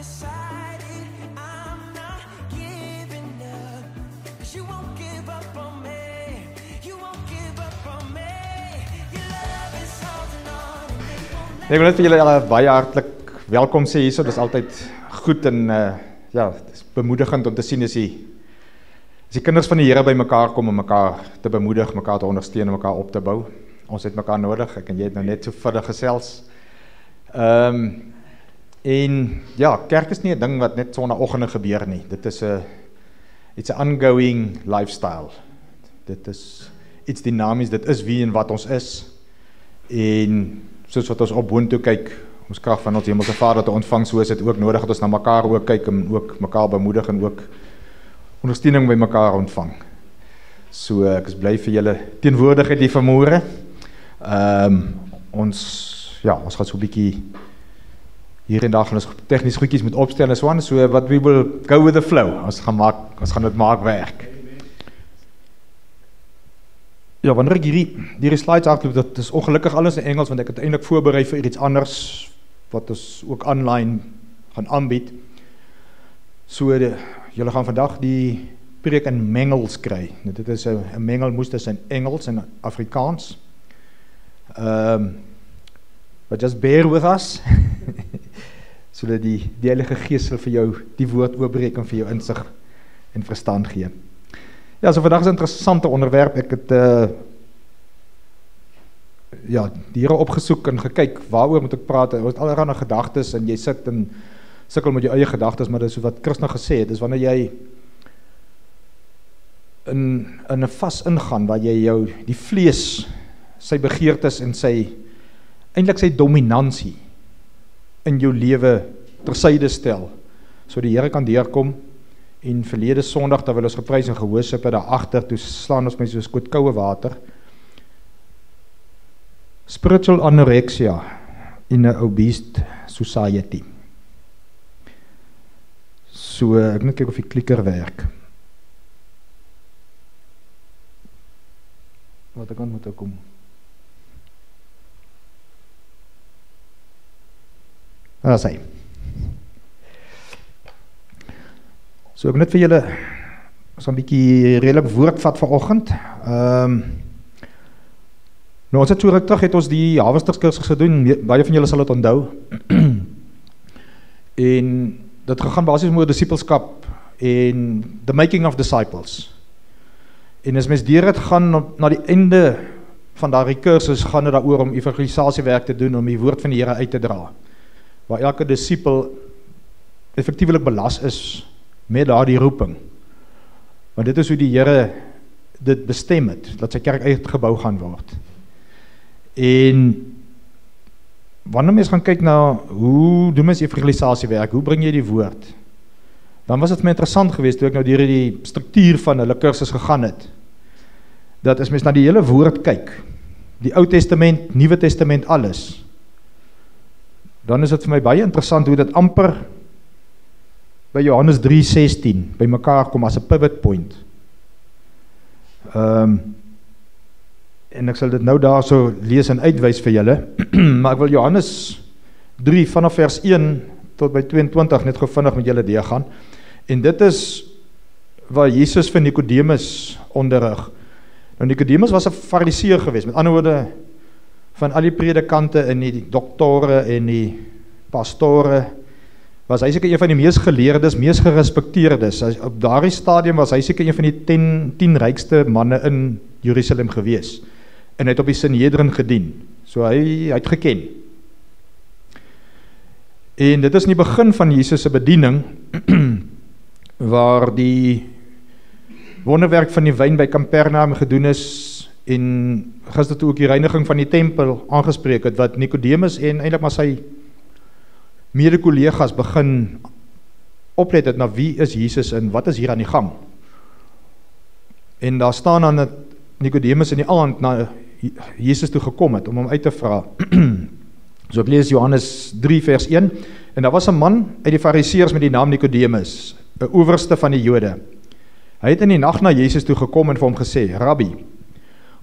decided I'm not giving up. 'Cause you won't give up on me. You won't give up on me. Your love is holding on and it won't let Ek wil net vir julle baie hartlik welkom sê hierso. Dis altyd goed en ja, dis bemoedigend om te sien as die kinders van die Here by mekaar kom om mekaar te bemoedig, mekaar te ondersteun en mekaar op te bou. Ons het mekaar nodig. Ek en jy het nou net so vinnig gesels. En ja, kerk is nie 'n ding wat net sonnaandoggende gebeur nie. Dit is it's an ongoing lifestyle. Dit is iets dinamies, dit is wie en wat ons is. En soos wat ons op boontoe kyk, ons krag van ons hemelse Vader te ontvang, so is dit ook nodig dat ons na mekaar ook kyk en ook mekaar bemoedig en ook ondersteuning by mekaar ontvang. So ek is bly vir julle teenwoordigheid hier vanmôre. Ons gaan so 'n bietjie hier en daar gaan ons tegniese goedjies moet opstel en so aan, so what we will go with the flow. Ons gaan dit maak werk. Ja, wanneer ek hierdie slides afloop, dit is ongelukkig alles in Engels, want ek het eintlik voorberei vir iets anders wat ons ook online gaan aanbied. So julle gaan vandag die preek in mengels kry. Dit is 'n mengel moes tussen Engels en Afrikaans. But just bear with us. Sodat die Heilige Gees sal vir jou die woord oopbreek en vir jou insig en verstand gee. Ja, so vandag is 'n interessante onderwerp. Ek het die Here opgesoek en gekyk waaroor moet ek praat. Ons het allerlei gedagtes en jy sit en sukkel met jou eie gedagtes, maar dit is so wat Christus gesê het, dis wanneer jy in 'n vas ingaan waar jy jou die vlees, sy begeertes en eintlik sy dominansie in jou lewe tersyde stel, so die Here kan deurkom. En verlede Sondag, terwyl ons geprys en gehoorship het daar agter, toe slaan ons my soos koue water. Spiritual anorexia in 'n obese society. So ek moet kyk of die klikker werk. Wat ek moet ek kom. Sê. So ek net vir julle so 'n bietjie redelik woord vat vanoggend. Nou ons het so ruk terug het ons die Harvesterkursus gedoen. Baie van julle sal dit onthou. En dit gegaan basies oor disipelskap en the making of disciples. En as mens deur dit gaan na die einde van daardie kursus, gaan dit daaroor om evangelisasiewerk te doen, om die woord van die Here uit te dra. Waar elke disipel effektiewelik belas is met daardie roeping. Want dit is hoe die Here dit bestem het, dat sy kerk uitgebou gaan word. En wanneer mens gaan kyk na hoe doen mens evangelisasiewerk, hoe bring jy die woord, dan was dit my interessant geweest toe ek nou deur die struktuur van hulle kursus gegaan het, dat as mens na die hele woord kyk, die Ou Testament, Nuwe Testament, alles, dan is dit vir my baie interessant hoe dit amper by Johannes 3:16 by mekaar kom as 'n pivot point. En ek sal dit nou daar so lees en uitwys vir julle, maar ek wil Johannes 3 vanaf vers 1 tot by 22 net gou vinnig met julle deurgaan. En dit is waar Jesus vir Nikodemus onderrig. Nou Nikodemus was 'n fariseer geweest, met ander woorde van al die predikante en die doktore en die pastore, was hy seker een van die mees geleerdes, mees gerespekteerdes. Op daardie stadium was hy seker een van die 10 rykste manne in Jerusalem gewees. En hy het op die Sanhedrin gedien. So hy het geken. En dit is in die begin van Jesus se bediening, waar die wonderwerk van die wyn by Kapernaum gedoen is, en gister toe ook die reiniging van die tempel aangespreek het, wat Nikodemus en eintlik maar sy mede-kollegas begin oplet het na wie is Jesus en wat is hier aan die gang. En daar staan dan dat Nikodemus in die aand na Jesus toe gekom het om hom uit te vra. So ek lees Johannes 3 vers 1, en daar was 'n man uit die fariseërs met die naam Nikodemus, 'n owerste van die Jode. Hy het in die nag na Jesus toe gekom en vir hom gesê, Rabbi,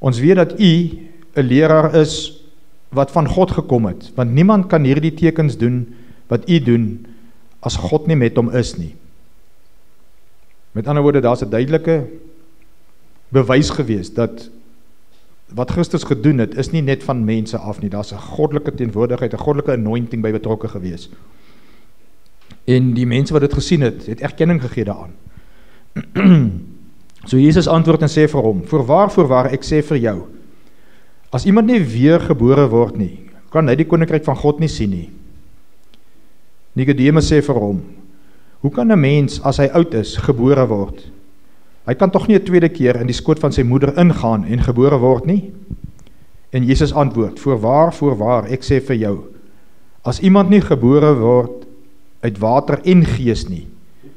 ons weet dat u 'n leraar is wat van God gekom het, want niemand kan hierdie tekens doen wat u doen as God nie met hom is nie. Met ander woorde, daar is 'n duidelike bewys gewees dat wat Christus gedoen het, is nie net van mense af nie, daar is 'n goddelike teenwoordigheid, 'n goddelike anointing by betrokke gewees. En die mense wat dit gesien het, het erkenning gegee daaraan. So Jesus antwoord en sê vir hom, voorwaar, ek sê vir jou, as iemand nie weer gebore word nie, kan hy die koninkryk van God nie sien nie. Nicodemus sê vir hom, hoe kan 'n mens, as hy oud is, gebore word? Hy kan tog nie 'n tweede keer in die skoot van sy moeder ingaan en gebore word nie? En Jesus antwoord, voorwaar, ek sê vir jou, as iemand nie gebore word uit water en gees nie,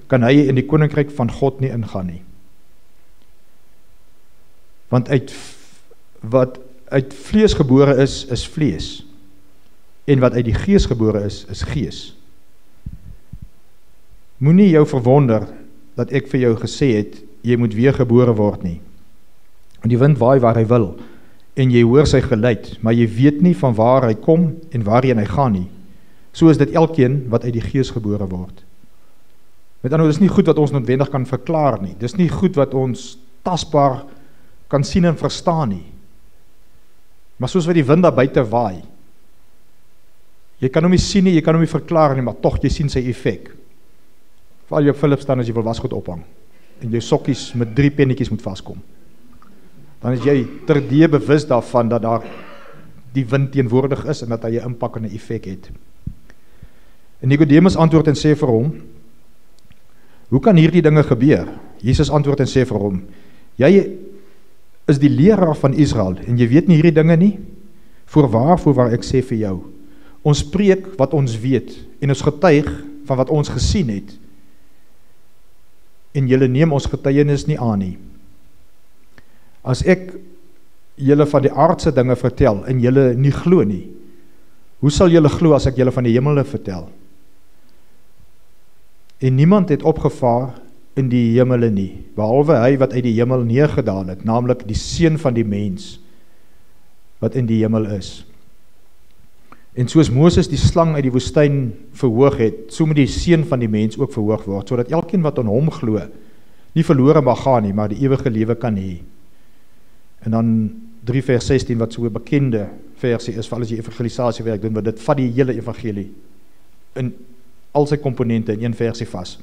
kan hy in die koninkryk van God nie ingaan nie. Want wat uit vlees gebore is vlees. En wat uit die gees gebore is gees. Moenie jou verwonder dat ek vir jou gesê het, jy moet weer gebore word nie. En die wind waai waar hy wil, en jy hoor sy geluid, maar jy weet nie van waar hy kom en waarheen hy gaan nie. So is dit elkeen wat uit die gees gebore word. Met ander woorde, dis nie goed wat ons noodwendig kan verklaar nie. Dis nie goed wat ons tasbaar kan sien en verstaan nie. Maar soos wat die wind daar buite waai, jy kan hom nie sien nie, jy kan hom nie verklaar nie, maar tog jy sien sy effek. Val jy op Philips staan as jy wil wasgoed ophang, en jou sokkies met 3 pennetjies moet vaskom. Dan is jy terdee bewus daarvan dat daar die wind teenwoordig is en dat hy 'n impak en 'n effek het. En Nicodemus antwoord en sê vir hom, hoe kan hierdie dinge gebeur? Jesus antwoord en sê vir hom, jy is die leraar van Israel en jy weet nie hierdie dinge nie? Voorwaar, ek sê vir jou, ons spreek wat ons weet en ons getuig van wat ons gesien het en julle neem ons getuienis nie aan nie. As ek julle van die aardse dinge vertel en julle nie glo nie, hoe sal julle glo as ek julle van die hemele vertel? En niemand het opgevaar in die hemele nie, behalwe hy wat uit die hemel neergedaal het, naamlik die seun van die mens, wat in die hemel is. En soos Moses die slang uit die woestyn verhoog het, so moet die seun van die mens ook verhoog word, sodat elkeen wat aan hom glo, nie verlore mag gaan nie, maar die ewige lewe kan hê. En dan 3 vers 16, wat so 'n bekende versie is, vir al as jy evangelisasiewerk doen, wat dit vat die hele evangelie, in al sy komponente in een versie vas.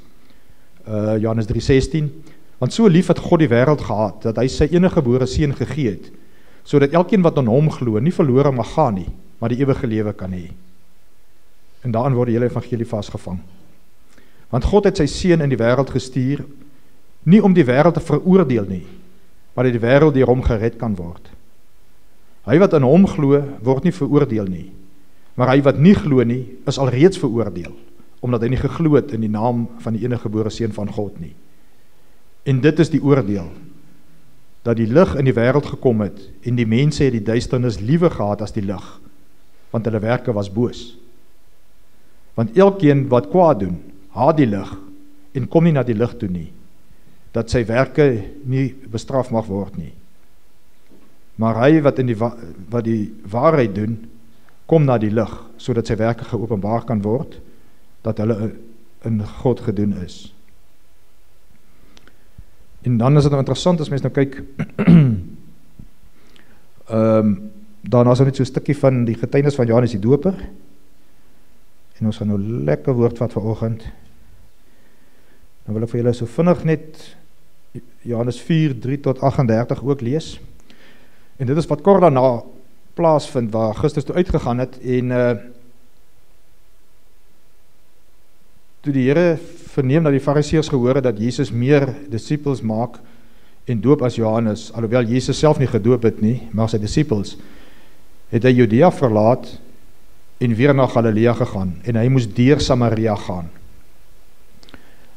Johannes 3:16, want so lief het God die wêreld gehad, dat hy sy enige gebore seun gegee het, sodat elkeen wat aan hom glo, nie verlore mag gaan nie, maar die ewige lewe kan hê. En daarin word die hele evangelie vasgevang. Want God het sy seun in die wêreld gestuur, nie om die wêreld te veroordeel nie, maar dat die wêreld deur hom gered kan word. Hy wat aan hom glo, word nie veroordeel nie, maar hy wat nie glo nie, is alreeds veroordeel, omdat hy nie geglo het in die naam van die enige gebore seun van God nie. En dit is die oordeel, dat die lig in die wêreld gekom het, en die mense het die duisternis liewer gehad as die lig, want hulle werke was boos. Want elkeen wat kwaad doen, haat die lig, en kom nie na die lig toe nie, dat sy werke nie bestraf mag word nie. Maar hy wat die waarheid doen, kom na die lig, sodat sy werke geopenbaar kan word, dat hulle in God gedoen is. En dan is het nou interessant, as mens nou kyk, daarna is er net so 'n stukkie van die getuienis van Johannes die Doper, en ons gaan nou lekker woord vat vanoggend. Dan wil ek vir julle so vinnig net Johannes 4, 3 tot 38 ook lees. En dit is wat kort daarna plaasvind, waar Christus toe uitgegaan het, en toe die Here verneem dat die Fariseërs gehoor het dat Jesus meer disippels maak en doop as Johannes, alhoewel Jesus self nie gedoop het nie, maar sy disippels, het hy Judea verlaat en weer na Galilea gegaan, en hy moes deur Samaria gaan.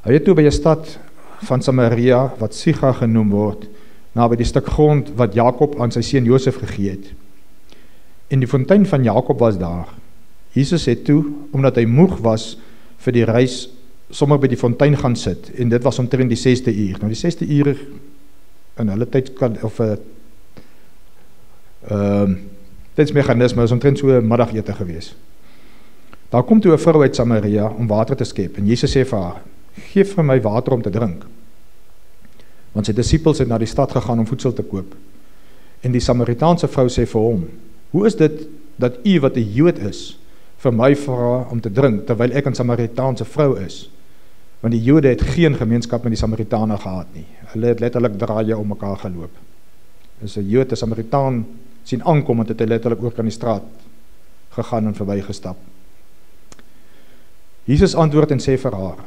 Hy het toe by 'n stad van Samaria, wat Sigar genoem word, naby die stuk grond wat Jakob aan sy seun Josef gegee het. En die fontein van Jakob was daar. Jesus het toe, omdat hy moeg was vir die reis, sommer by die fontein gaan sit, en dit was omtrent die 6de uur. Nou die 6de uur in hulle tydsmechanisme is omtrent so 'n middagete gewees. Daar kom toe 'n vrou uit Samaria om water te skep, en Jesus sê vir haar, geef vir my water om te drink. Want sy disippels het na die stad gegaan om voedsel te koop. En die Samaritaanse vrou sê vir hom, hoe is dit dat u wat 'n Jood is, vir my vra om te drink, terwyl ek 'n Samaritaanse vrou is? Want die Jode het geen gemeenskap met die Samaritane gehad nie. Hulle het letterlik draaie om mekaar geloop. As 'n Jood 'n Samaritaan sien aankom, het hy letterlik oor kan die straat gegaan en verbygestap. Jesus antwoord en sê vir haar,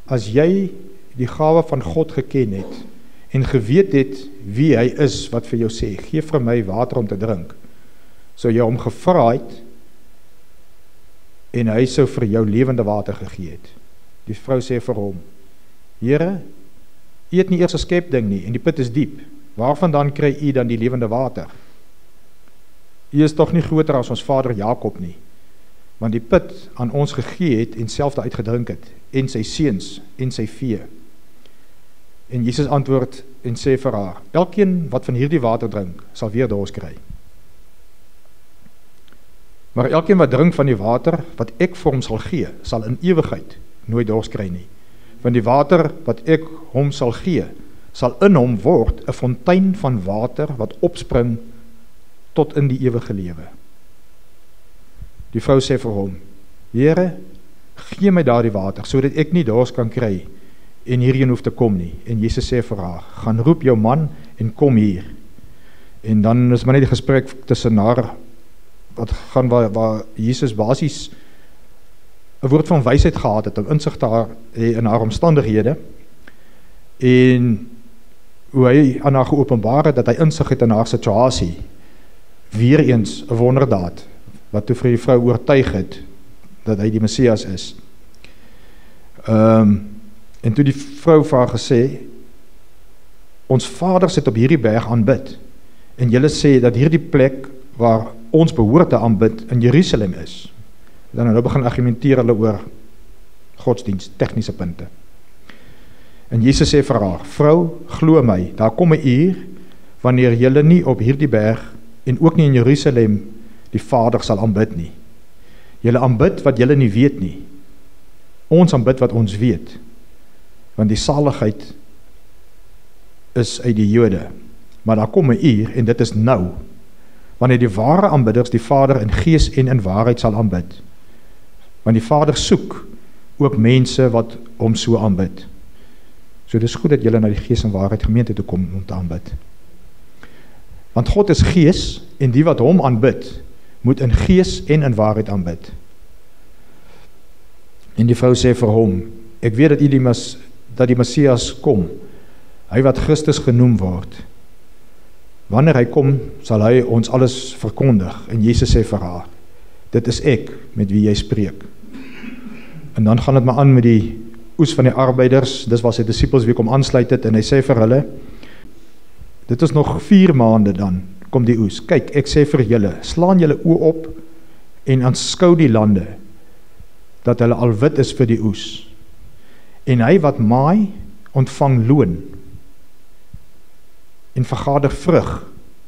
as jy die gawe van God geken het, en geweet het wie hy is wat vir jou sê, geef vir my water om te drink, sou jy hom gevra het, en hy sou vir jou lewende water gegee het. Die vrou sê vir hom, Here, u het nie eers 'n skepding nie, en die put is diep, waarvandaan kry u dan die lewende water? U is tog nie groter as ons vader Jakob nie, want die put aan ons gegee het, en self daaruit gedrink het, en sy seuns, en sy vee. En Jesus antwoord en sê vir haar, elkeen wat van hierdie water drink, sal weer dors kry. Maar elkeen wat drink van die water, wat ek vir hom sal gee, sal in ewigheid nooit dors kry nie. Want die water wat ek hom sal gee, sal in hom word 'n fontein van water wat opspring tot in die ewige lewe. Die vrou sê vir hom, Here, gee my daardie water, sodat ek nie dors kan kry en hierheen hoef te kom nie. En Jesus sê vir haar, gaan roep jou man en kom hier. En dan is maar net die gesprek tussen haar, wat gaan waar Jesus basies 'n woord van wysheid gehad het, 'n insig daar in haar omstandighede, en hoe hy aan haar geopenbaar het, dat hy insig het in haar situasie, weer eens 'n wonderdaad, wat toe vir die vrou oortuig het, dat hy die Messias is. En toe die vrou vir haar gesê, ons vaders het op hierdie berg aanbid, en julle sê dat hierdie plek waar ons behoort te aanbid in Jerusalem is. Dan nou begin argumenteer hulle oor godsdienst, tegniese punte. En Jesus sê vir haar, vrou, glo my, daar kom 'n uur, wanneer julle nie op hierdie berg, en ook nie in Jerusalem, die Vader sal aanbid nie. Julle aanbid wat julle nie weet nie. Ons aanbid wat ons weet. Want die saligheid is uit die Jode. Maar daar kom 'n uur, en dit is nou, wanneer die ware aanbidders die Vader in gees en in waarheid sal aanbid. Want die Vader soek ook mense wat hom so aanbid. So dis goed dat julle na die gees en waarheid gemeente toe kom om te aanbid. Want God is gees, en die wat hom aanbid, moet in gees en in waarheid aanbid. En die vrou sê vir hom, ek weet dat die Messias kom, hy wat Christus genoem word. Wanneer hy kom, sal hy ons alles verkondig. En Jesus sê vir haar, dit is ek met wie jy spreek. En dan gaan dit maar aan met die oes van die arbeiders, dis waar sy disippels weer kom aansluit het, en hy sê vir hulle, dit is nog 4 maande dan, kom die oes. Kyk, ek sê vir julle, slaan julle oë op, en aanskou die lande, dat hulle al wit is vir die oes. En hy wat maai, ontvang loon, en vergader vrug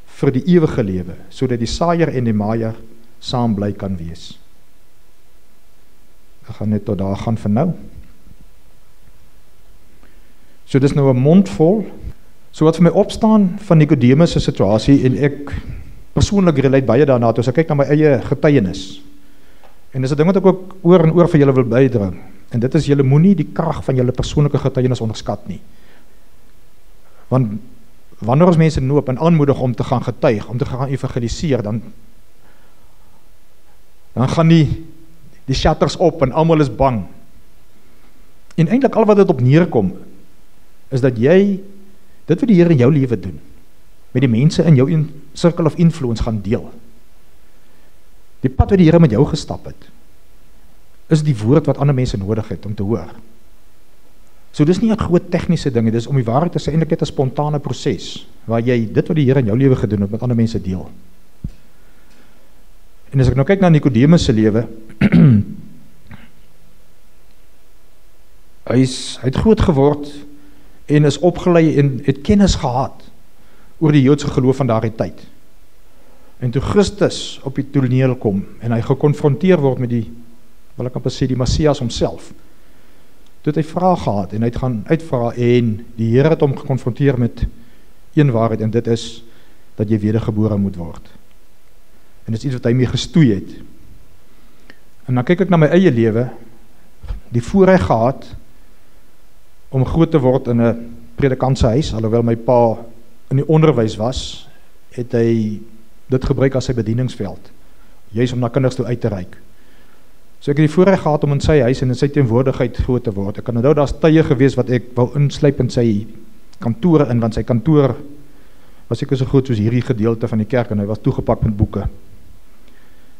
vir die ewige lewe, sodat die saaier en die maaier saam bly kan wees. Ek gaan net tot daar gaan vir nou. So dis nou 'n mond vol, so wat vir my opstaan van Nicodemus se situasie, en ek persoonlik relate baie daarna, toe as ek kyk na my eie getuienis, en dis 'n ding wat ek ook oor en oor vir julle wil bydra, en dit is, julle moenie die krag van julle persoonlike getuienis onderskat nie, want wanneer ons mense noop en aanmoedig om te gaan getuig, om te gaan evangeliseer, dan gaan die shutters op en almal is bang. En eintlik al wat dit op neerkom, is dat jy dit wat die Here in jou lewe doen, met die mense in jou circle of influence gaan deel. Die pad wat die Here met jou gestap het, is die woord wat ander mense nodig het om te hoor. So dis nie 'n groot tegniese ding, dis om die waarheid te sê, eintlik net 'n spontane proses, waar jy dit wat die Here in jou lewe gedoen het, met ander mense deel. En as ek nou kyk na Nicodemus se lewe, hy het groot geword, en is opgelei, en het kennis gehad, oor die Joodse geloof van daardie tyd. En toe Christus op die toneel kom, en hy gekonfronteer word met die wil ek amper sê die Messias homself, toe het hy vrae gehad, en hy het gaan uitvra, en die Here het hom gekonfronteer met een waarheid, en dit is, dat jy wedergebore moet word. En dit is iets wat hy mee gestoei het. En dan kyk ek na my eie lewe, die voorreg gehad, om groot te word in 'n predikantse huis, alhoewel my pa in die onderwys was, het hy dit gebruik as sy bedieningsveld, juis om na kinders toe uit te reik. So ek het die voorreg gehad om in sy huis en in sy teenwoordigheid groot te word. Ek kan onthou, daar's tye gewees wat ek wou insluip in sy kantore in, want sy kantoor was seker so groot soos hierdie gedeelte van die kerk, en hy was toegepak met boeke,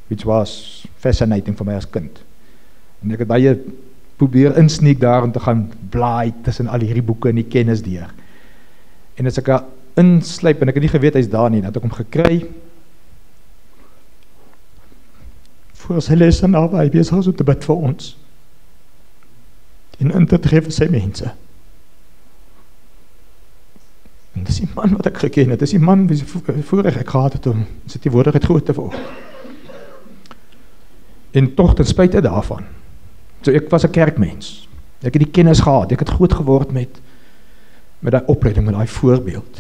which was fascinating vir my as kind. En ek het baie probeer insneek daar om te gaan blaai tussen al hierdie boeke en die kennis deur. En as ek insluip, en ek het nie geweet hy's daar nie, dat ek hom gekry, voor sy les en naby, wees om te bid vir ons, en in te tref vir sy mense. En dis die man wat ek geken het, dis die man wie voorreg ek gehad het om sy teenwoordigheid groot te word. En toch ten spyte daarvan, so ek was 'n kerkmens, ek het die kennis gehad, ek het groot geword met die opleiding, met die voorbeeld.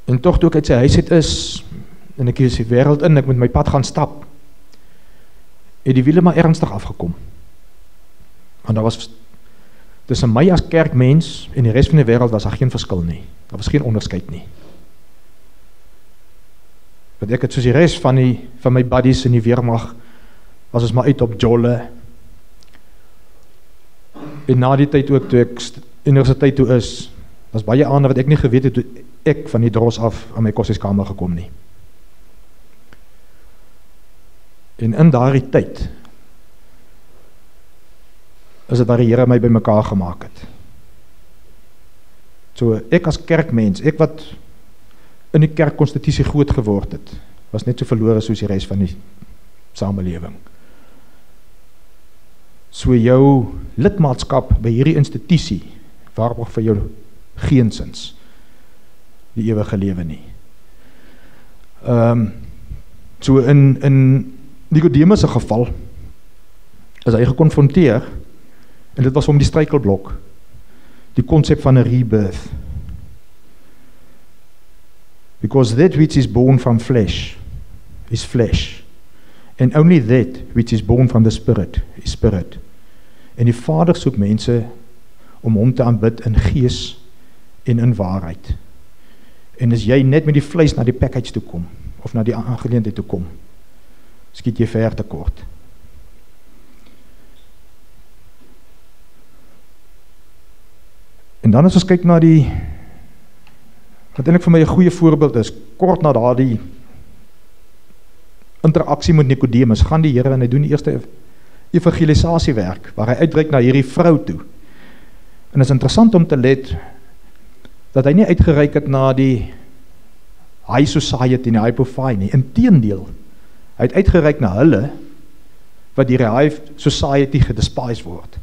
En toch toe ek uit sy huis het is, en ek is die wêreld in, ek moet my pad gaan stap, het die wiele maar ernstig afgekom. Want daar was, tussen my as kerkmens en die res van die wêreld was daar geen verskil nie, daar was geen onderskeid nie. Want ek het soos die res van my buddies in die weermag, was ons maar uit op jolle, en na die tyd ook, toe ek universiteit toe is, was baie ander wat ek nie geweet het, toe ek van die dros af aan my koshuiskamer gekom nie. En in daardie tyd, is dit waar die Here my by mekaar gemaak het. So ek as kerkmens, ek wat in die kerkkonstitusie groot geword het, was net so verlore soos die res van die samelewing. So jou lidmaatskap by hierdie institusie waarborg vir jou geensins die ewige lewe nie. So in Nicodemus se geval is hy gekonfronteer, en dit was om die struikelblok, die konsep van 'n rebirth. Because that which is born from flesh is flesh, and only that which is born from the spirit is spirit. En die Vader soek mense om hom te aanbid in gees en in waarheid. En as jy net met die vleis na die package toe kom, of na die aangeleentheid toe kom, skiet jy ver te kort. En dan as ons kyk na die, wat eintlik vir my 'n goeie voorbeeld is, kort na daardie interaksie met Nicodemus, gaan die Here en hy doen die eerste evangelisasiewerk, waar hy uitreik na hierdie vrou toe. En het is interessant om te let, dat hy nie uitgereik het na die high society en die high profile nie, inteendeel, hy het uitgereik na hulle, wat die high society gedespise word.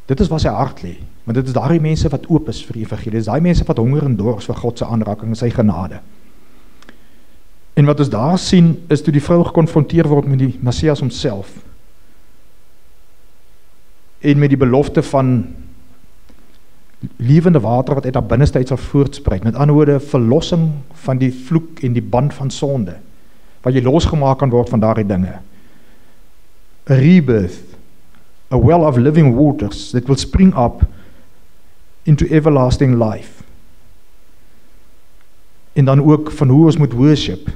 Dit is wat sy hart lê, want dit is daardie mense wat oop is vir die evangelie, dit is daai mense wat honger en dors vir God se aanraking en sy genade. En wat ons daar sien, is toe die vrou gekonfronteer word met die Messias homself, en met die belofte van lewende water wat uit haar binneste uit sal voortspruit, met ander woorde, verlossing van die vloek en die band van sonde, wat jy losgemaak kan word van daardie dinge. A rebirth, a well of living waters that will spring up into everlasting life. En dan ook van hoe ons moet worship.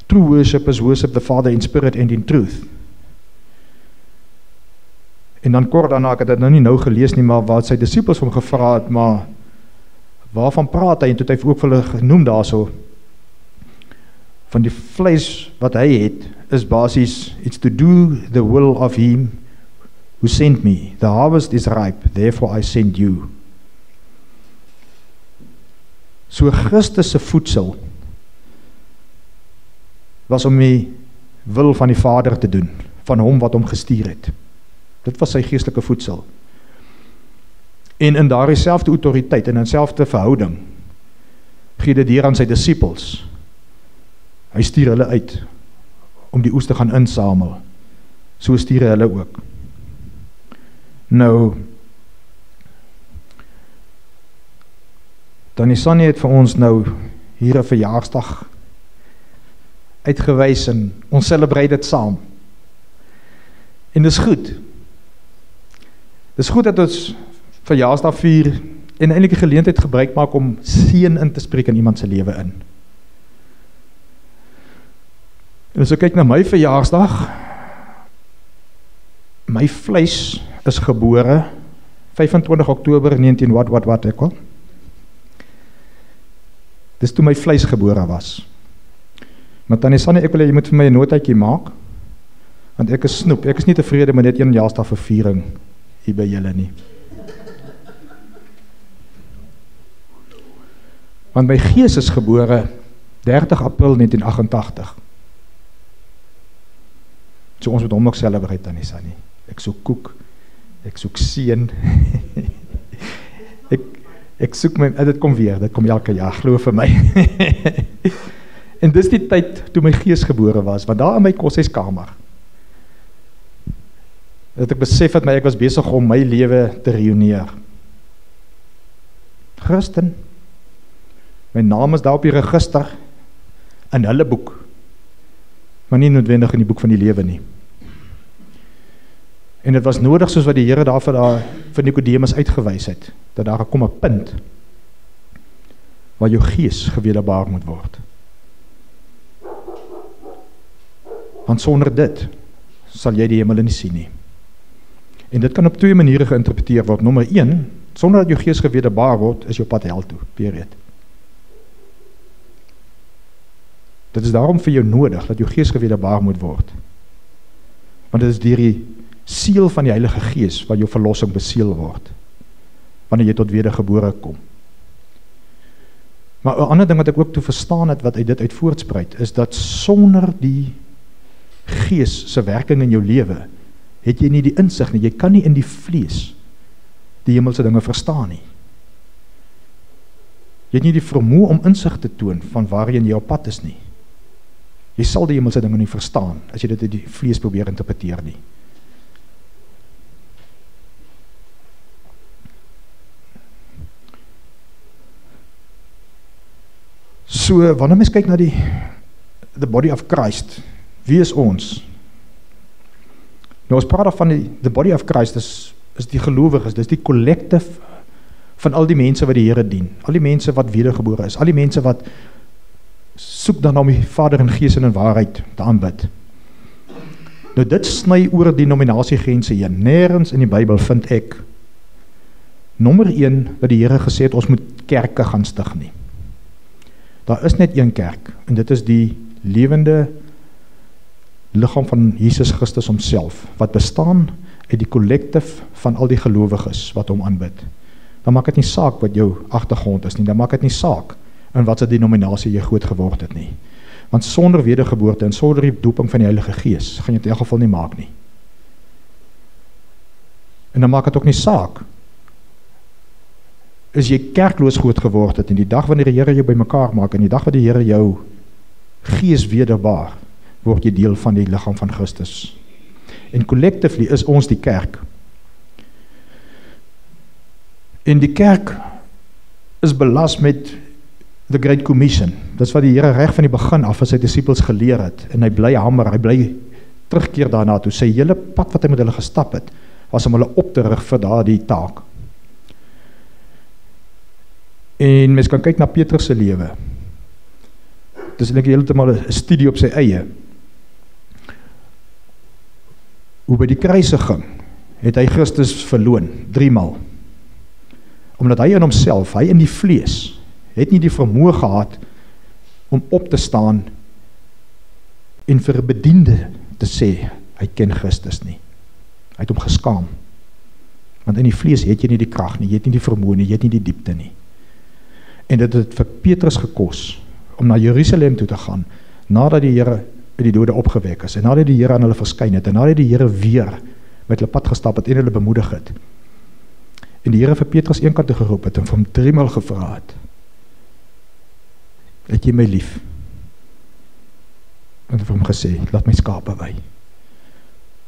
True worship is worship the Father in spirit and in truth. En dan kort daarna, ek het dit nou nie nou gelees nie, maar wat sy disciples hom gevra het, maar waarvan praat hy, en toe het hy ook vir hulle genoem daarso, van die vlees wat hy het, is basies, it's to do the will of him who sent me. The harvest is ripe, therefore I send you. So Christus se voedsel was om die wil van die Vader te doen, van hom wat hom gestuur het. Dit was sy geestelike voedsel. En in daardie selfde autoriteit en in selfde verhouding gee dit hier aan sy disciples. Hy stuur hulle uit om die oes te gaan insamel. So stuur hulle ook. Nou, Tannie Sannie het vir ons nou hier 'n verjaarsdag uitgewys en ons celebrate dit saam. En dis goed. Dis goed dat ons verjaarsdag vier en eintlik die geleentheid gebruik maak om seën in te spreek in iemand se lewe in. En as ek kyk na my verjaarsdag, my vleis is gebore 25 Oktober 19 wat ek al. Dis toe my vleis gebore was. Maar Tannie Sannie, ek wil jy moet vir my 'n notaatjie maak, want ek is snoep, ek is nie tevrede met net 1 jaarsdag verviering hier by julle nie. Want my gees is gebore 30 April 1988. So ons moet hom ook celebrate, Tannie Sannie. Ek soek koek, ek soek seën. ek soek my, dit kom weer, dit kom elke jaar, glo vir my. En dis die tyd toe my gees gebore was, want daar in my koshuiskamer, dat ek besef het ek was besig om my lewe te reuneer. Christen, my naam is daar op die register, in hulle boek, maar nie noodwendig in die boek van die lewe nie. En dit was nodig, soos wat die Here daar vir Nicodemus uitgewys het, dat daar kom 'n punt, waar jou gees gewederbaar moet word. Want sonder dit, sal jy die hemel nie sien nie. En dit kan op 2 maniere geïnterpreteer word. Nommer 1, sonder dat jou gees gewederbaar word, is jou pad hel toe, period. Dit is daarom vir jou nodig, dat jou gees gewederbaar moet word. Want dit is deur die siel van die Heilige Gees, waar jou verlossing beseël word, wanneer jy tot wedergebore kom. Maar 'n ander ding wat ek ook toe verstaan het, wat uit dit uit voortspruit, is dat sonder die Gees se werking in jou lewe, het jy nie die insig nie, jy kan nie in die vlees die hemelse dinge verstaan nie. Jy het nie die vermoë om insig te toon van waarheen jy op pad is nie. Jy sal die hemelse dinge nie verstaan, as jy dit in die vlees probeer interpreteer nie. So, wanneer mens kyk na the body of Christ, wie is ons? Nou, ons praat van the body of Christ, is die gelowiges, dis die collective van al die mense wat die Here dien, al die mense wat wedergebore is, al die mense wat soek dan om die Vader in gees en in waarheid te aanbid. Nou, dit sny oor denominasiegrense heen. Nêrens in die Bybel vind ek, nommer 1, dat die Here gesê het, ons moet kerke gaan stig nie. Daar is net een kerk, en dit is die lewende liggaam van Jesus Christus homself, wat bestaan uit die collective van al die gelowiges wat hom aanbid. Dan maak dit nie saak wat jou agtergrond is nie, dan maak dit nie saak in wat se denominasie jy groot geword het nie. Want sonder wedergeboorte en sonder die dooping van die Heilige Gees, gaan jy het in elk geval nie maak nie. En dan maak dit ook nie saak, is jy kerkloos groot geword het, en die dag wanneer die Here jou bymekaar maak, en die dag wat die Here jou gees wederbaar, word jy deel van die liggaam van Christus. En collectively is ons die kerk. En die kerk is belas met the Great Commission. Dit is wat die Here reg van die begin af aan sy disippels geleer het, en hy bly hamer, hy bly terugkeer daarna toe. Sy hele pad wat hy met hulle gestap het, was om hulle op te rig vir daardie taak. En mens kan kyk na Petrus se lewe. Dis eintlik heeltemal 'n studie op sy eie. Hoe by die kruisiging het hy Christus verloon 3 maal. Omdat hy in homself, hy in die vlees, het nie die vermoë gehad om op te staan en vir 'n bediende te sê hy ken Christus nie. Hy het hom geskaam. Want in die vlees het jy nie die krag nie, jy het nie die vermoë nie, jy het nie die diepte nie. En dit het vir Petrus gekos om na Jerusalem toe te gaan, nadat die Here uit die dode opgewek is, en nadat die Here aan hulle verskyn het, en nadat die Here weer met hulle pad gestap het en hulle bemoedig het. En die Here vir Petrus eenkant toe geroep het en vir hom 3 maal gevra het, het jy my lief? En het vir hom gesê, laat my skape wy.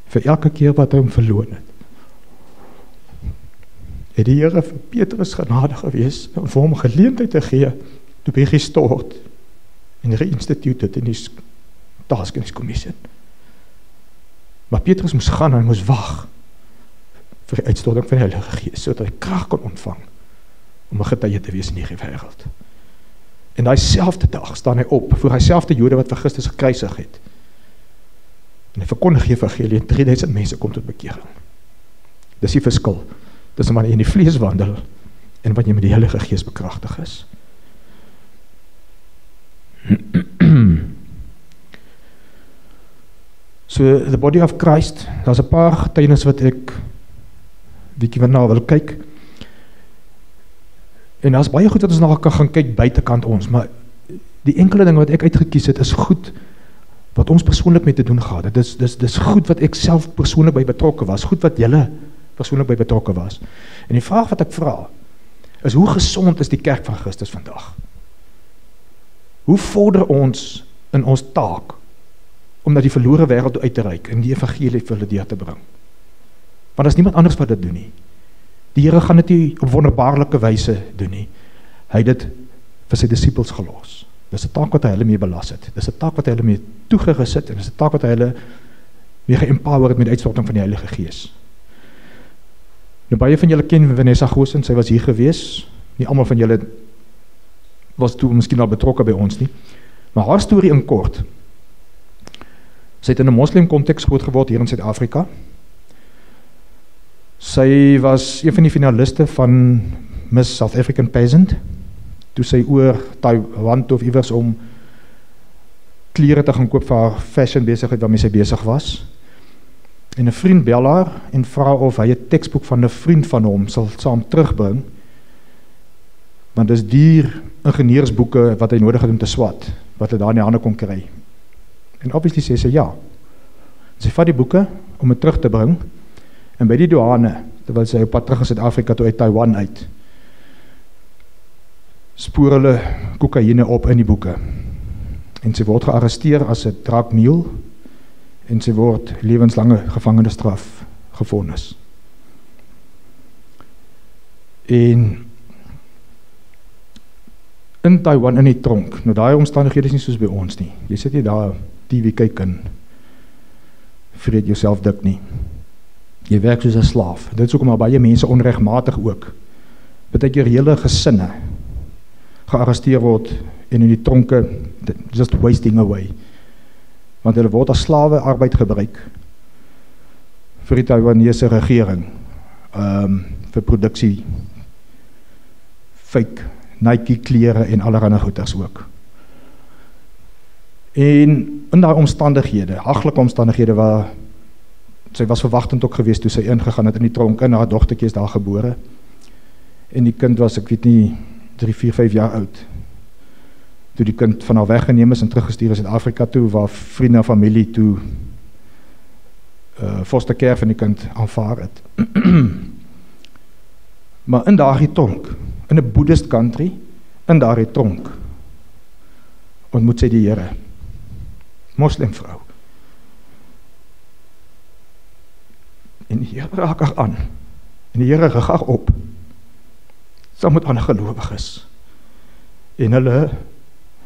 Vir elke keer wat hy hom verloon het. Het die Here vir Petrus genade gewees, om vir hom geleentheid te gee, to be restored, en reinstituted in die task and his commission. Maar Petrus moes gaan en hy moes wag, vir die uitstorting van die Heilige Gees, sodat hy krag kon ontvang, om 'n getuie te wees in die wêreld. En daai selfde dag staan hy op, voor hy selfde Jode wat vir Christus gekruisig het. En hy verkondig die evangelie, en 3000 mense kom tot bekering. Dis die verskil, tussen wanneer jy in die vlees wandel, en wanneer jy met die Heilige Gees bekragtig is. So, the body of Christ, daar's 'n paar getuienis wat ek bietjie wat na wil kyk. En daar's baie goed wat ons na kan gaan kyk buitekant ons, maar die enkele ding wat ek uitgekies het, is goed wat ons persoonlik mee te doen gehad het. Dis goed wat ek self persoonlik by betrokke was, goed wat julle persoonlik by betrokke was. En die vraag wat ek vra, is hoe gesond is die kerk van Christus vandag? Hoe vorder ons in ons taak, om na die verlore wêreld uit te reik, en die evangelie vir hulle deur te bring? Want daar is niemand anders wat dit doen nie. Die Here gaan dit nie op wonderbaarlike wyse doen nie. Hy het dit vir sy disippels gelos. Dis 'n taak wat hy hulle mee belas het. Dis 'n taak wat hy hulle mee toegerus het, en dis 'n taak wat hy hulle mee geempower het met die uitstorting van die Heilige Gees. Nou baie van julle ken Vanessa Goosen, sy was hier gewees. Nie almal van julle was toe miskien al betrokke by ons nie. Maar haar storie in kort. Sy het in 'n moslim konteks groot geword hier in Suid-Afrika. Sy was een van die finaliste van Miss South African Peasant, toe sy oor Taiwan of iewers om klere te gaan koop vir haar fashion besigheid waarmee sy besig was. En 'n vriend bel haar en vra of hy 'n teksboek van 'n vriend van hom sal saam terugbring, want dis duur ingenieursboeke wat hy nodig het om te swat, wat hy daar in die hande kon kry. En obviously sê sy ja. Sy vat die boeke om dit terug te bring, en by die douane, terwyl sy op pad terug in Suid-Afrika toe uit Taiwan uit, spoor hulle kokaine op in die boeke. En sy word gearresteer as 'n drug mule, en sy word lewenslange gevangenisstraf gevonnis. En in Taiwan in die tronk, nou daai omstandighede is nie soos by ons nie. Jy sit nie daar TV kyk en vreet jouself dik nie. Jy werk soos 'n slaaf. Dit is ook maar baie mense onregmatig ook. Partykeer hele gesinne gearresteer word en in die tronke just wasting away. Want hulle word as slawe arbeid gebruik vir die Taiwanese regering, vir produksie, fake Nike klere en allerlei goeders ook. En in daai omstandighede, haglike omstandighede waar sy was verwagtend ook geweest toe sy ingegaan het in die tronk, en haar dogtertjie is daar gebore. En die kind was, ek weet nie, 3, 4, 5 jaar oud. Toe die kind van haar weggeneem is en teruggestuur is in Afrika toe, waar vriende en familie toe foster care van die kind aanvaar het. Maar in daardie tronk, in 'n Buddhist country, in daardie tronk, ontmoet sy die Here, moslimvrou. En die Here raak haar aan, en die Here rig haar op, saam met ander gelowiges, en hulle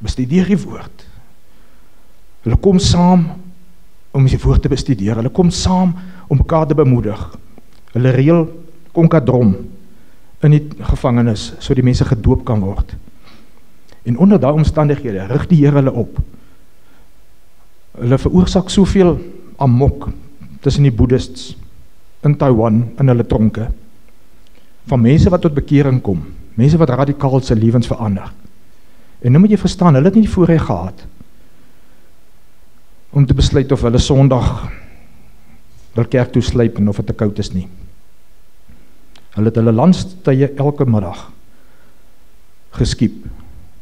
bestudeer die woord. Hulle kom saam om die woord te bestudeer, hulle kom saam om mekaar te bemoedig. Hulle reël konkadrom in die gevangenis, so die mense gedoop kan word. En onder daai omstandighede rig die Here hulle op. Hulle veroorsaak soveel amok tussen die Boeddhists in Taiwan, in hulle tronke, van mense wat tot bekering kom, mense wat radikaal sy lewens verander. En nou moet jy verstaan, hulle het nie die voorreg gehad om te besluit of hulle Sondag wil kerk toe sluip en of het te koud is nie. Hulle het hulle landstye elke middag geskiep,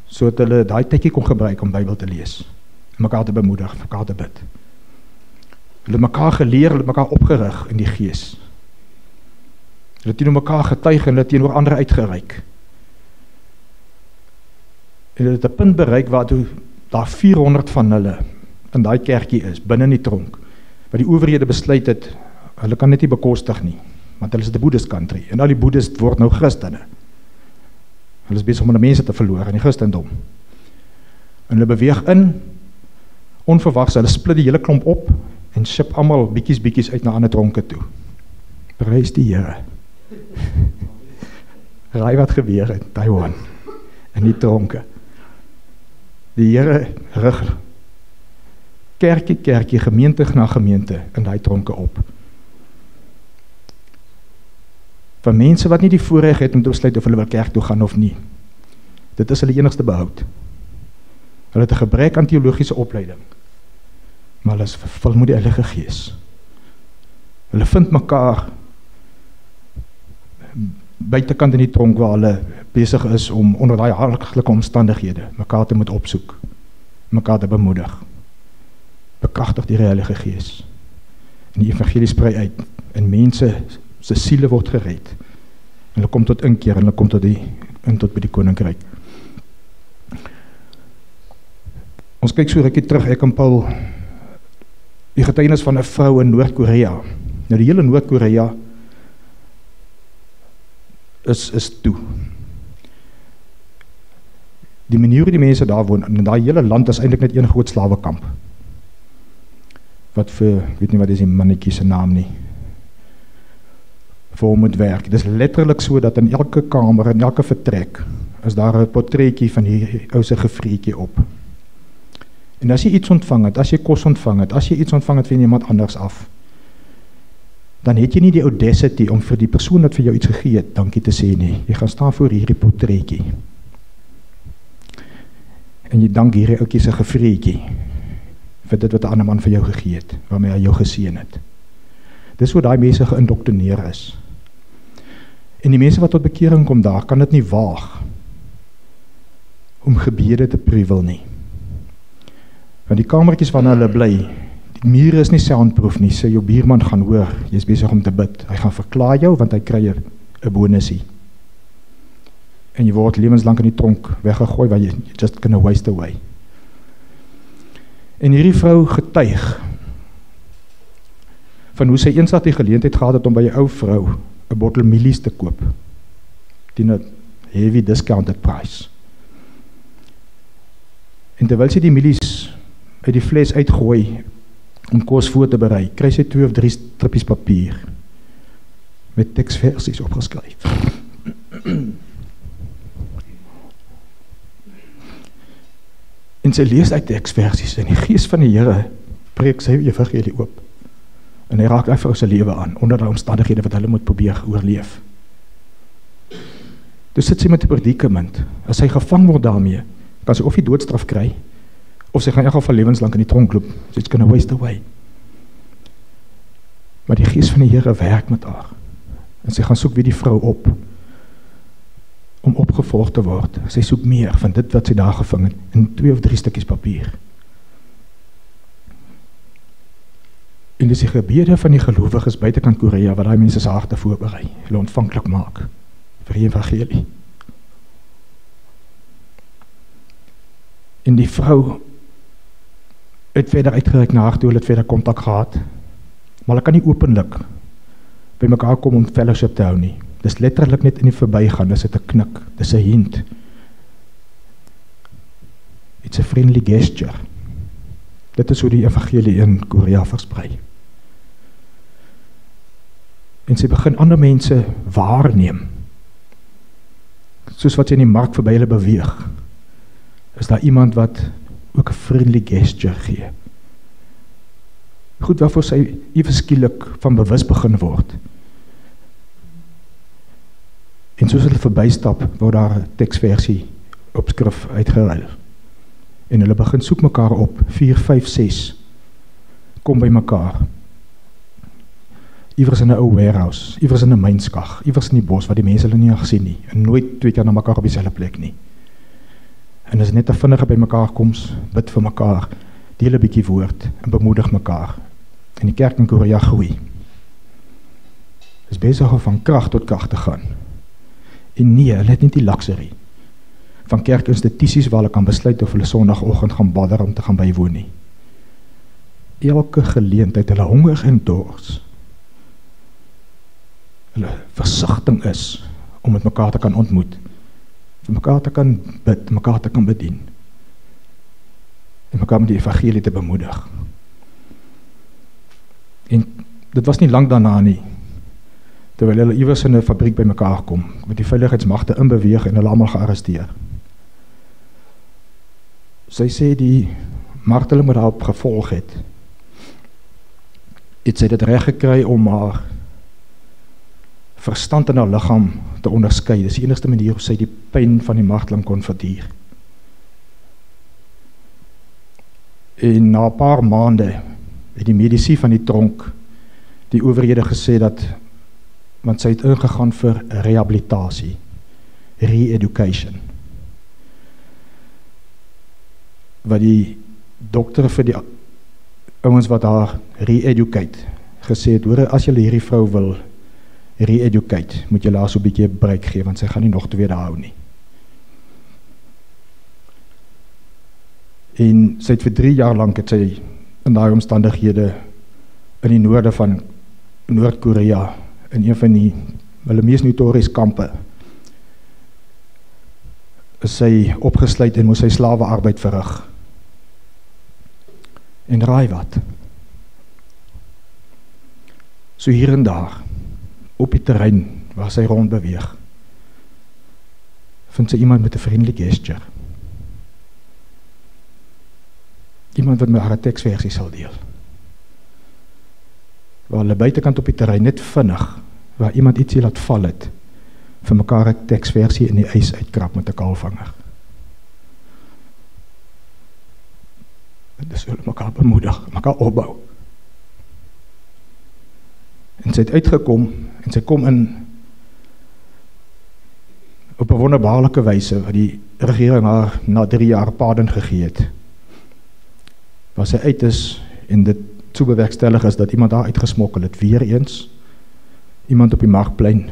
sodat hulle daai tydjie kon gebruik om Bybel te lees, en mekaar te bemoedig, mekaar te bid. Hulle het mekaar geleer, hulle het mekaar opgerig in die gees. Hulle het teenoor mekaar getuig en hulle het teenoor ander uitgereik. En hulle het 'n punt bereik waar toe daar 400 van hulle in daai kerkie is, binne in die tronk, wat die owerhede besluit het, hulle kan net nie bekostig nie, want hulle is 'n Boeddhist country, en al die Boeddhist word nou Christene. Hulle is besig om die mense te verloor in die Christendom. En hulle beweeg in, onverwags, hulle split die hele klomp op, en ship almal bietjies uit na ander tronke toe. Prys die Here. Raai wat gebeur in Taiwan, in die tronke. Die Here rig kerkie, gemeente na gemeente in die tronke op. Van mense wat nie die voorreg het om te besluit of hulle wil kerk toe gaan of nie. Dit is hulle enigste behoud. Hulle het 'n gebrek aan teologiese opleiding, maar hulle is vervul met die Heilige Gees. Hulle vind mekaar buitekant in die tronk waar hulle besig is om onder daai hartlike omstandighede mekaar te moet opsoek, mekaar te bemoedig. Bekragtig die Heilige Gees. En die evangelie sprei uit en mense se siele word gered. En hulle kom tot inkeer en hulle kom tot by die koninkryk. Ons kyk so rukkie terug, ek en Paul, die getuienis van 'n vrou in Noord-Korea. Nou die hele Noord-Korea is toe. Die manier hoe die mense daar woon, en daai hele land is eintlik net een groot slawekamp. Wat vir, weet nie wat is die mannetjie se naam nie, vir hom moet werk. Dit is letterlik so dat in elke kamer, in elke vertrek, is daar 'n portretjie van die ou se gevrietjie op. En as jy iets ontvang het, as jy kos ontvang het, as jy iets ontvang het van iemand anders af, dan het jy nie die audacity om vir die persoon wat vir jou iets gegee het, dankie te sê nie. Jy gaan staan voor hierdie portretjie. En jy dank hierdie ouetjie se gevrietjie vir dit wat 'n ander man vir jou gegee het, waarmee hy jou geseën het. Dis hoe daai mense geïndoktrineer is. En die mense wat tot bekering kom daar, kan dit nie waag om gebede te prewel nie. Want die kamertjies waarna hulle bly, die mure is nie soundproof nie, sê jou buurman gaan hoor, jy is besig om te bid, hy gaan verklaar jou, want hy kry 'n bonusie. En jy word lewenslang in die tronk weggegooi, waar jy just gonna waste away. En hierdie vrou getuig van hoe sy eendag die geleentheid gehad het om by 'n ou vrou 'n bottel mielies te koop, teen 'n heavy discounted price. En terwyl sy die mielies uit die fles uitgooi om kos voor te berei, kry sy 2 of 3 strippies papier met teksversies opgeskryf. En sy lees uit teksversies en die Gees van die Here preek sy evangelie oop. En hy raak daai vrou se lewe aan onder die omstandighede wat hulle moet probeer oorleef. Dus sit sy met 'n predikament. As sy gevang word daarmee, kan sy of die doodstraf kry, of sy gaan in elk geval lewenslang in die tronk loop. Sy's gonna waste away. Maar die Gees van die Here werk met haar. En sy gaan soek weer die vrou op, om opgevolg te word. Sy soek meer van dit wat sy daar gevang het, in 2 of 3 stukkies papier. En dis die gebede van die gelowiges buitekant Korea, wat daai mense se harte voorberei, hulle ontvanklik maak vir die evangelie. En die vrou het verder uitgereik na haar toe, hulle het verder kontak gehad, maar hulle kan nie openlik by mekaar kom om fellowship te hou nie. Dis letterlik net in die verbygaan, dis 'n knik, dis 'n hint. It's a friendly gesture. Dit is hoe die evangelie in Korea versprei. En sy begin ander mense waarneem. Soos wat sy in die mark verby hulle beweeg, is daar iemand wat ook 'n friendly gesture gee. Goed, waarvoor sy ewe skielik van bewus begin word. En soos hulle verbystap, word daar 'n teksversie op skrif uitgeruil. En hulle begin soek mekaar op, 4, 5, 6, kom by mekaar. Iewers in 'n ou warehouse, iewers in 'n mynskag, iewers in die bos, waar die mense hulle nie gesien nie, en nooit 2 keer na mekaar op dieselfde plek nie. En as net 'n vinnige by mekaar koms, bid vir mekaar, deel 'n bietjie woord, en bemoedig mekaar. En die kerk in Korea groei. Is besig om van krag tot krag te gaan. En nee, hulle het nie die luxury van kerkinstitusies waar hulle kan besluit of hulle sondagoggend gaan badder om te gaan bywoon nie. elke geleentheid, hulle honger en dors, hulle versigtiging is, om met mekaar te kan ontmoet, vir mekaar te kan bid, mekaar te kan bedien, en mekaar met die evangelie te bemoedig. En dit was nie lang daarna nie, terwyl hulle iewers in 'n fabriek by mekaar kom, met die veiligheidsmagte inbeweeg en hulle almal gearresteer. Sy sê die marteling wat daarop gevolg het sy dit reg gekry om haar verstand en haar liggaam te onderskei. Dis die enigste manier hoe sy die pyn van die marteling kon verduur. En na 'n paar maande het die mediese van die tronk die owerhede gesê dat, want sy het ingegaan vir rehabilitasie, re-education, wat die dokter vir die ouens wat haar re-educate gesê het, hoor, as julle hierdie vrou wil re-educate, moet julle haar so 'n bietjie breek gee, want sy gaan nie nog tweede hou nie. En sy het vir 3 jaar lank het sy in daai omstandighede in die noorde van Noord-Korea, in een van die hulle mees notoriese kampe, is sy opgesluit en moes sy slawearbeid verrig. En raai wat? So hier en daar, op die terrein waar sy rond beweeg, vind sy iemand met 'n vriendelike gesture. Iemand wat met haar 'n teksversie sal deel. Waar hulle buitekant op die terrein net vinnig, waar iemand ietsie laat val het, vir mekaar 'n teksversie in die ys uitkrap met 'n kaalvanger. Dis hulle mekaar bemoedig, mekaar opbou. En sy het uitgekom, en sy kom in op 'n wonderbaarlike wyse, wat die regering haar na 3 jaar pardon gegee het, waar sy uit is, en dit so bewerkstellig is, dat iemand daar uitgesmokkel het, weer eens, iemand op die markplein,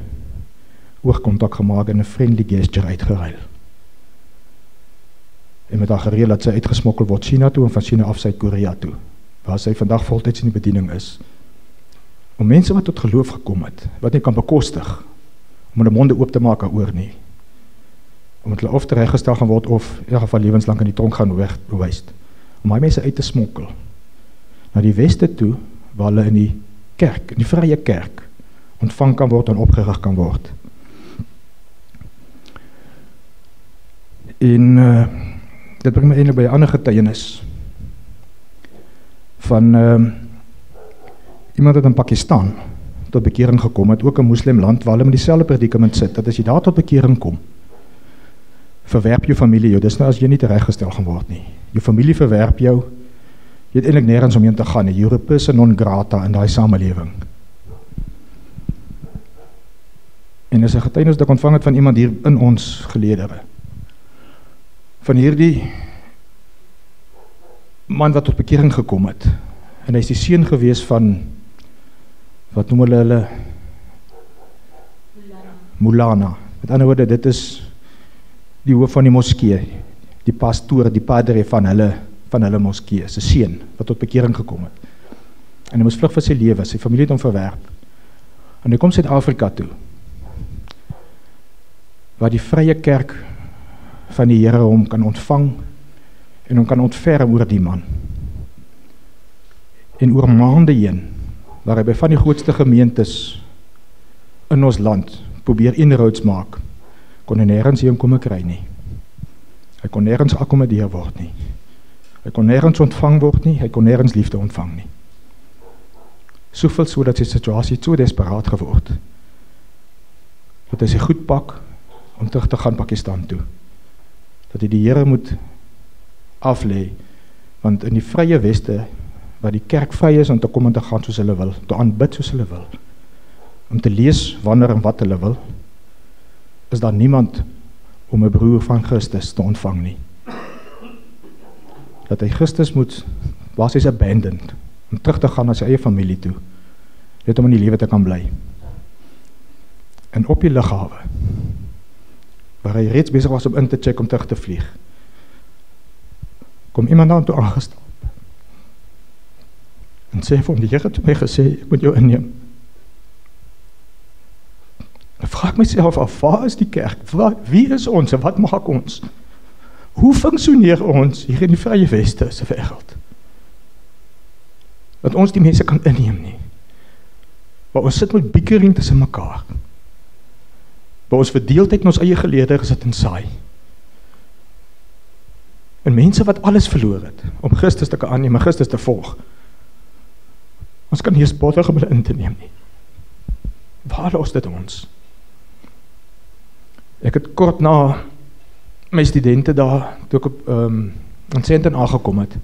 oogkontak gemaak en 'n friendly gesture uitgeruil. En met haar gereël dat sy uitgesmokkel word China toe, en van China af Suid-Korea toe, waar sy vandag voltyds in die bediening is, om mense wat tot geloof gekom het, wat nie kan bekostig, om hulle monde oop te maak oor nie, om hulle of tereggestel gaan word, of in geval lewenslang in die tronk gaan wys, om hy mense uit te smokkel, na die weste toe, waar hulle in die kerk, in die vrye kerk, ontvang kan word en opgerig kan word. En dit bring my eintlik by 'n ander getuienis, van iemand wat in Pakistan tot bekering gekom het, ook 'n moslimland, waar hulle met dieselfde predikament sit, dat as jy daar tot bekering kom, verwerp jou familie jou, dis nou as jy nie tereggestel gaan word nie. Jou familie verwerp jou, jy het eintlik nergens omheen te gaan nie, you're a person non grata in daai samelewing. En is 'n getuienis dat ek ontvang het van iemand hier in ons geleedere, van hierdie man wat tot bekering gekom het, en hy is die seun gewees van, wat noem hulle, Mulana. Met ander woorde, dit is die hoof van die moskee, die pastoor, die padre van hulle moskee, sy seun, wat tot bekering gekom het. En hy moes vlug vir sy lewe, sy familie het hom verwerp. En hy kom Suid-Afrika toe, waar die vrye kerk van die Here hom kan ontvang, en hom kan ontferm oor die man. En oor maande heen, waar hy by van die grootste gemeentes in ons land probeer inroads maak, kon hy nergens heen kom kry nie. Hy kon nergens akkommodeer word nie. Hy kon nergens ontvang word nie, hy kon nergens liefde ontvang nie. Soveel so dat sy situasie so desperaat geword, dat hy sy goed pak om terug te gaan Pakistan toe. Dat hy die Here moet aflê, want in die vrye weste, waar die kerk vry is om te kom en te gaan soos hulle wil, te aanbid soos hulle wil, om te lees wanneer en wat hulle wil, is daar niemand om 'n broer van Christus te ontvang nie. Dat hy Christus moet basies abandon, om terug te gaan na sy eie familie toe, net om in die lewe te kan bly. En op die lughawe, waar hy reeds besig was om in te check om terug te vlieg, kom iemand daar toe aangestap, En sê vir hom, die Here het my gesê, ek moet jou inneem. Dan vraag ek myself af, waar is die kerk? Wie is ons en wat maak ons? Hoe funksioneer ons hier in die Vrye Weste se wêreld? Dat ons die mense kan inneem nie. Waar ons sit met biekering tussen mekaar. Waar ons verdeeldheid in ons eie gelede gesit en saai. En mense wat alles verloor het, om Christus te kan aanneem en Christus te volg. Ons kan nie eens bother om hulle in te neem nie. Waar los dit ons? Ek het kort na my studente daar, toe ek op in Sandton aangekom het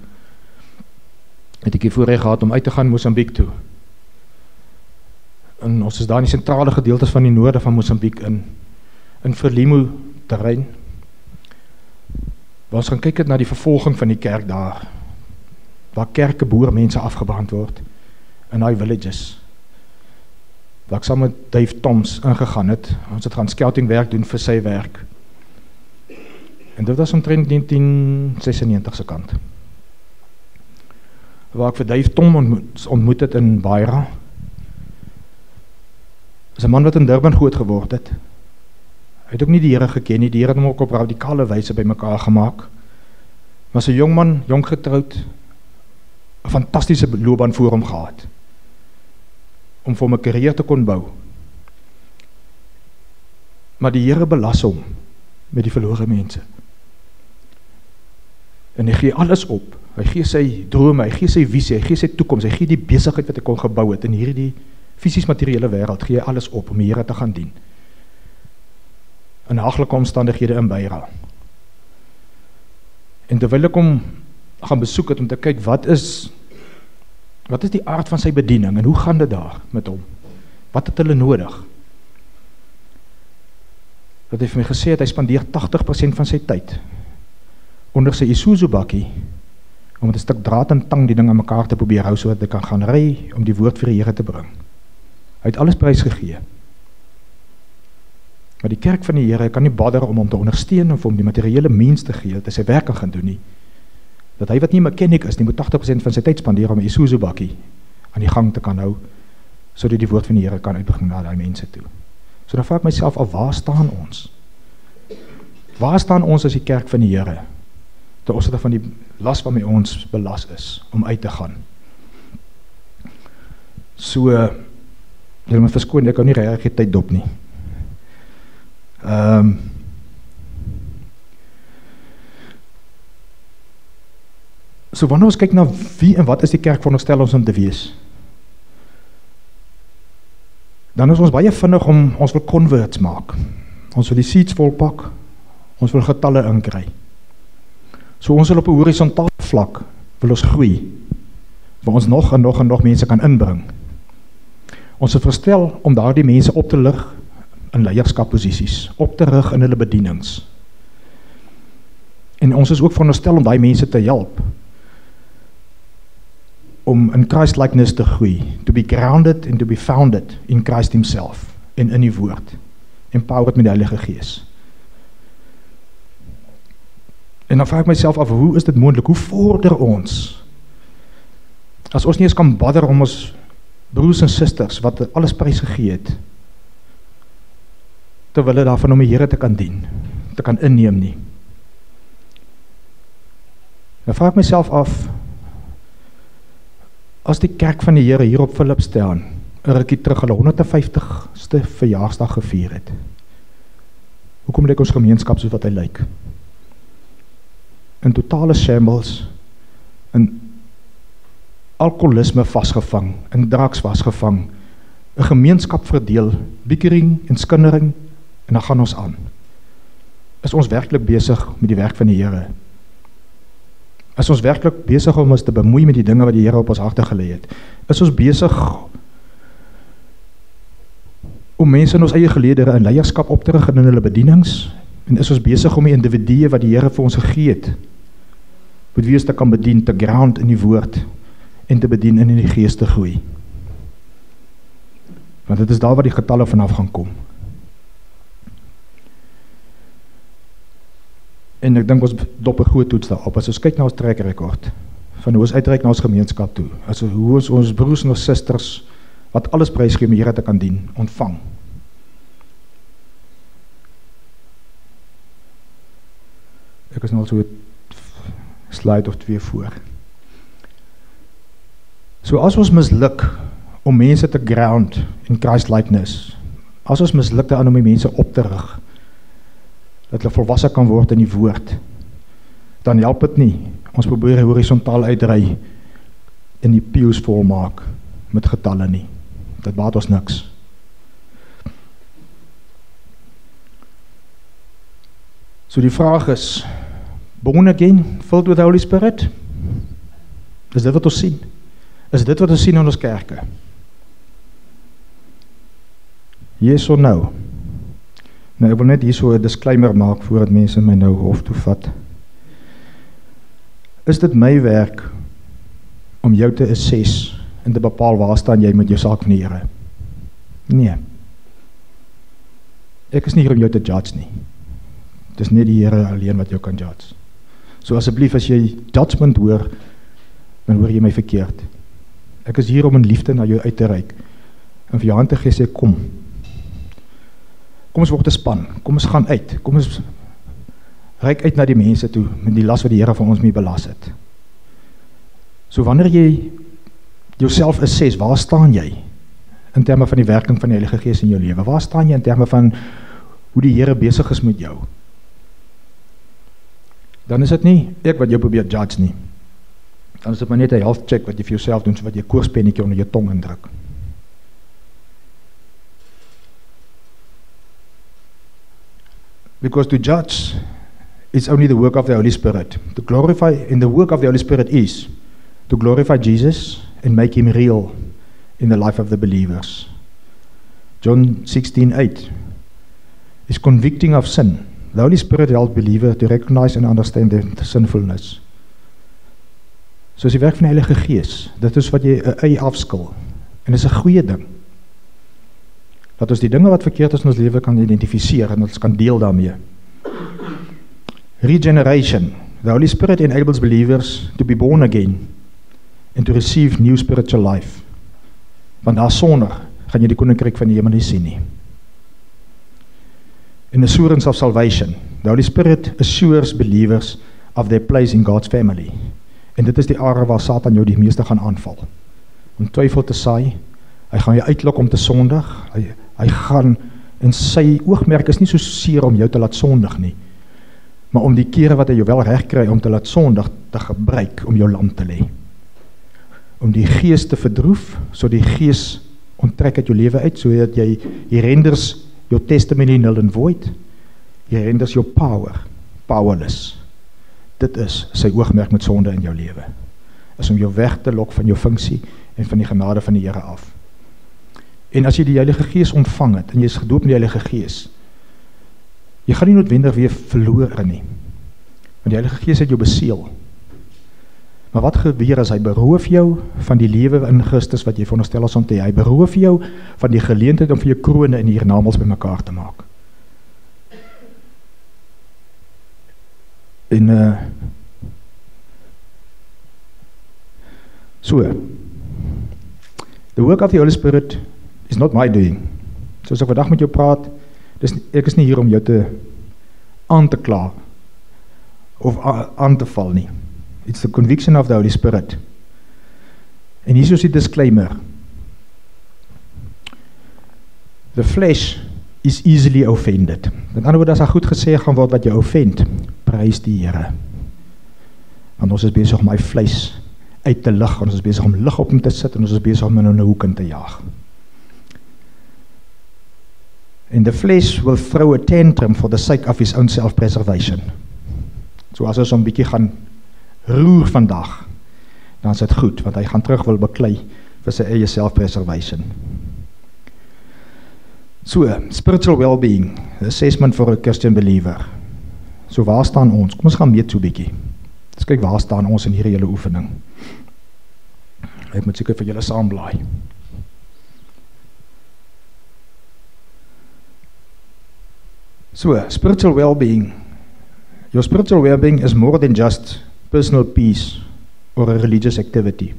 ek die voorreg gehad om uit te gaan Mosambiek toe. En ons is daar in die sentrale gedeeltes van die noorde van Mosambiek in Frelimo terrein. Waar ons gaan kyk het na die vervolging van die kerk daar, waar kerke boer mense afgebrand word, in die villages, waar ek saam met Dave Toms ingegaan het, ons het gaan scouting werk doen vir sy werk, en dit was omtrent 1996 se kant, waar ek vir Dave Tom ontmoet het in Beira, is 'n man wat in Durban groot geword het, hy het ook nie die Here geken nie, die Here het hom ook op radikale wyse by mekaar gemaak, was 'n jong man, jong getroud, 'n fantastiese loopbaan voor hom gehad, om vir hom 'n karier te kon bou. Maar die Here belas hom met die verlore mense. En hy gee alles op. Hy gee sy drome, hy gee sy visie, hy gee sy toekoms, hy gee die besigheid wat hy kon gebou het in hierdie fisies materiële wêreld, gee hy alles op om die Here te gaan dien. In haglike omstandighede in Beira. En terwyl ek hom gaan besoek het om te kyk wat is die aard van sy bediening en hoe gaan dit daar met hom? Wat het hulle nodig? Dat hy vir my gesê het, hy spandeer 80% van sy tyd onder sy Isuzu bakkie om met 'n stuk draad en tang die ding aan mekaar te probeer hou sodat hy kan gaan ry om die woord vir die Here te bring. Hy het alles prys gegee. Maar die kerk van die Here kan nie bother om hom te ondersteun of om die materiële means te gee dat hy sy werk kan gaan doen nie. Dat hy wat nie 'n mechanic is, nie moet 80% van sy tyd spandeer om 'n Isuzu bakkie aan die gang te kan hou, sodat die woord van die Here kan uitbring na die mense toe. So dan vraag ek myself af, waar staan ons? Waar staan ons as die kerk van die Here? Ter opsigte van die las waarmee ons belas is, om uit te gaan. So, julle moet verskoon, ek hou nie regtig tyd dop nie. So wanneer ons kyk na wie en wat is die kerk veronderstel ons om te wees, dan is ons baie vinnig om, ons wil converts maak, ons wil die seats volpak, ons wil getalle inkry. So ons wil op 'n horisontale vlak, wil ons groei, waar ons nog en nog en nog mense kan inbring. Ons het verstel om daardie mense op te lig in leierskapposisies, op te rig in hulle bedienings. En ons is ook veronderstel om daai mense te help, om in Christ-likeness te groei, to be grounded and to be founded in Christ himself, en in die woord, empowered met die Heilige Gees. En dan vraag ek myself af, hoe is dit moontlik? Hoe vorder ons? As ons nie eens kan bother om ons broers en susters, wat alles prys gegee het, terwyl hulle daarvan om die Here te kan dien, te kan inneem nie. Dan vraag ek myself af, as die kerk van die Here hier op Philip staan, 'n rukkie terug hulle 150ste verjaarsdag gevier het, hoekom lyk ons gemeenskap soos wat hy lyk? In totale shambles, in alkoholisme vasgevang, in drugs vasgevang, 'n gemeenskap verdeel, biekering en skindering, en dan gaan ons aan. Is ons werklik besig met die werk van die Here? Is ons werklik besig om ons te bemoei met die dinge wat die Here op ons harte gelê het? Is ons besig om mense in ons eie geleedere in leierskap op te rig in hulle bedienings? En is ons besig om die individue wat die Here vir ons gegee het, met wie ons te kan bedien, te ground in die woord, en te bedien in die gees te groei? Want dit is daar waar die getalle vanaf gaan kom. En ek dink ons dop 'n groot toets daarop, as ons kyk na ons track record, van hoe ons uitreik na ons gemeenskap toe, as hoe ons broers en ons susters, wat alles prys gee om die Here te kan dien, ontvang. Ek is nou so 'n slide of 2 voor. So as ons misluk om mense te ground in Christ-likeness, as ons misluk daaraan om die mense op te rig, dat hulle volwasse kan word in die woord, dan help dit nie. Ons probeer horisontaal uitry en die pews volmaak met getalle nie. Dit baat ons niks. So die vraag is, born again, filled with the Holy Spirit? Is dit wat ons sien? Is dit wat ons sien in ons kerke? Yes or no? Nou, ek wil net hier so 'n disclaimer maak voordat mense my nou hof toe vat. Is dit my werk om jou te assess en te bepaal waar staan jy met jou saak van die Here? Nee. Ek is nie hier om jou te judge nie. Het is net die Here alleen wat jou kan judge. So asseblief, as jy judgment hoor, dan hoor jy my verkeerd. Ek is hier om in liefde na jou uit te reik en vir jou hand te gee, sê kom. Kom ons word 'n span, kom ons gaan uit, kom ons reik uit na die mense toe, met die las wat die Here vir ons mee belas het. So wanneer jy jouself assess, waar staan jy in terme van die werking van die Heilige Gees in jou lewe? Waar staan jy in terme van hoe die Here besig is met jou? Dan is dit nie ek wat jou probeer judge nie. Dan is dit maar net 'n health check wat jy vir jouself doen, so wat jy koorspennetjie onder jou tong indruk. Because to judge is only the work of the Holy Spirit. To glorify, and the work of the Holy Spirit is to glorify Jesus and make Him real in the life of the believers. John 16:8 is convicting of sin. The Holy Spirit helps believers to recognize and understand their sinfulness. So is die werk van die Heilige Gees. Dit is wat jy 'n eie afskil. En dit is 'n goeie ding. Dat ons die dinge wat verkeerd is in ons lewe kan identifiseer en ons kan deel daarmee. Regeneration. The Holy Spirit enables believers to be born again and to receive new spiritual life. Want daar sonder gaan jy die koninkryk van die hemel nie sien nie. In assurance of salvation. The Holy Spirit assures believers of their place in God's family. En dit is die area waar Satan jou die meeste gaan aanval. Om twyfel te saai, hy gaan jou uitlok om te sondig, hy gaan, en sy oogmerk is nie so seer om jou te laat sondig nie, maar om die kere wat hy jou wel reg kry om te laat sondig te gebruik om jou lam te lê. Om die gees te verdroef, so die gees onttrek uit jou lewe uit, so dat jy renders jou testimony null and void, jy renders jou powerless. Dit is sy oogmerk met sonde in jou lewe. Is om jou weg te lok van jou funksie en van die genade van die Here af. En as jy die Heilige Gees ontvang het, en jy is gedoop in die Heilige Gees, jy gaan nie noodwendig weer verloor nie. Want die Heilige Gees het jou beseël. Maar wat gebeur as hy beroof jou van die lewe in Christus wat jy veronderstel is om te hê? Hy beroof jou van die geleentheid om vir jou krone en hiernamaals bymekaar te maak. En the work of the Holy Spirit is not my doing. Soos ek vandag met jou praat, ek is nie hier om jou aan te kla of aan te val nie. It's the conviction of the Holy Spirit. En hier is die disclaimer. The flesh is easily offended. Met ander woorde, as hy goed gesê gaan word wat jou offend, prys die Here. Want ons is besig om my vleis uit te lig, ons is besig om lig op hom te sit, en ons is besig om in 'n hoek in te jaag. And the flesh will throw a tantrum for the sake of his own self-preservation. So as ons 'n bietjie gaan roer vandag, dan is dit goed, want hy gaan terug wil beklei vir sy eie self-preservation. So, spiritual well-being, assessment for a Christian believer. So waar staan ons? Kom ons gaan meet so bietjie. Dis kyk waar staan ons in hierdie hele oefening. Ek moet seker vir julle saamblaai. So, spiritual well-being. Your spiritual well-being is more than just personal peace or a religious activity.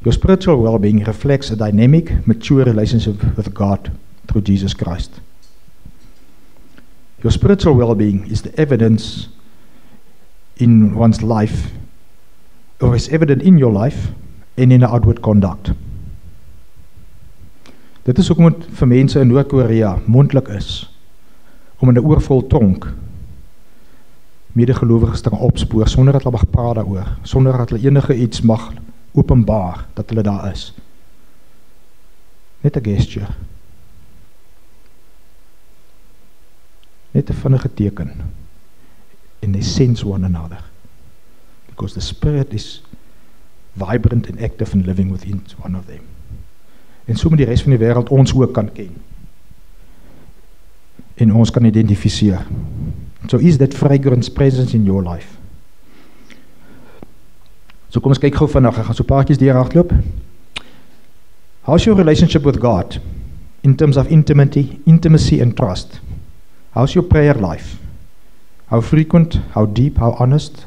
Your spiritual well-being reflects a dynamic, mature relationship with God through Jesus Christ. Your spiritual well-being is the evidence in one's life, or is evident in your life and in the outward conduct. Dit is hoekom dit vir mense in Noord-Korea moontlik is om in 'n oorvol tronk medegelowiges te opspoor sonder dat hulle mag praat daaroor, sonder dat hulle enige iets mag openbaar dat hulle daar is. Net 'n gesture. Net 'n vinnige teken. And they sense one another. Because the Spirit is vibrant and active and living within one of them. En so moet die rest van die wêreld ons ook kan ken. En ons kan identificeer. So is that fragrance presence in your life? So kom ons kyk gou vandag, ek gaan so paartjies deur hardloop. How's your relationship with God in terms of intimacy and trust? How's your prayer life? How frequent, how deep, how honest,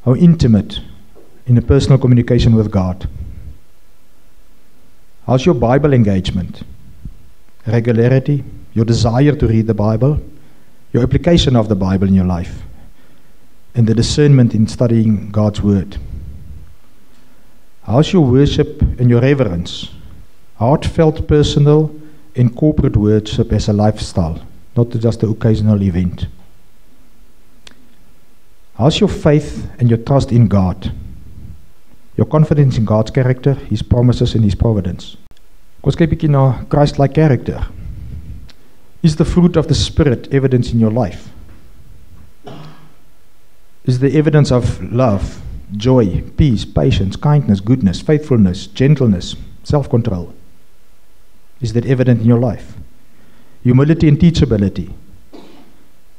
how intimate in a personal communication with God? How's your Bible engagement? Regularity, your desire to read the Bible, your application of the Bible in your life, and the discernment in studying God's Word. How's your worship and your reverence? Heartfelt, personal, and corporate worship as a lifestyle, not just an occasional event. How's your faith and your trust in God? Your confidence in God's character, His promises and His providence. Kom ons kyk bietjie na Christ-like character. Is the fruit of the Spirit evidence in your life? Is the evidence of love, joy, peace, patience, kindness, goodness, faithfulness, gentleness, self-control? Is that evident in your life? Humility and teachability,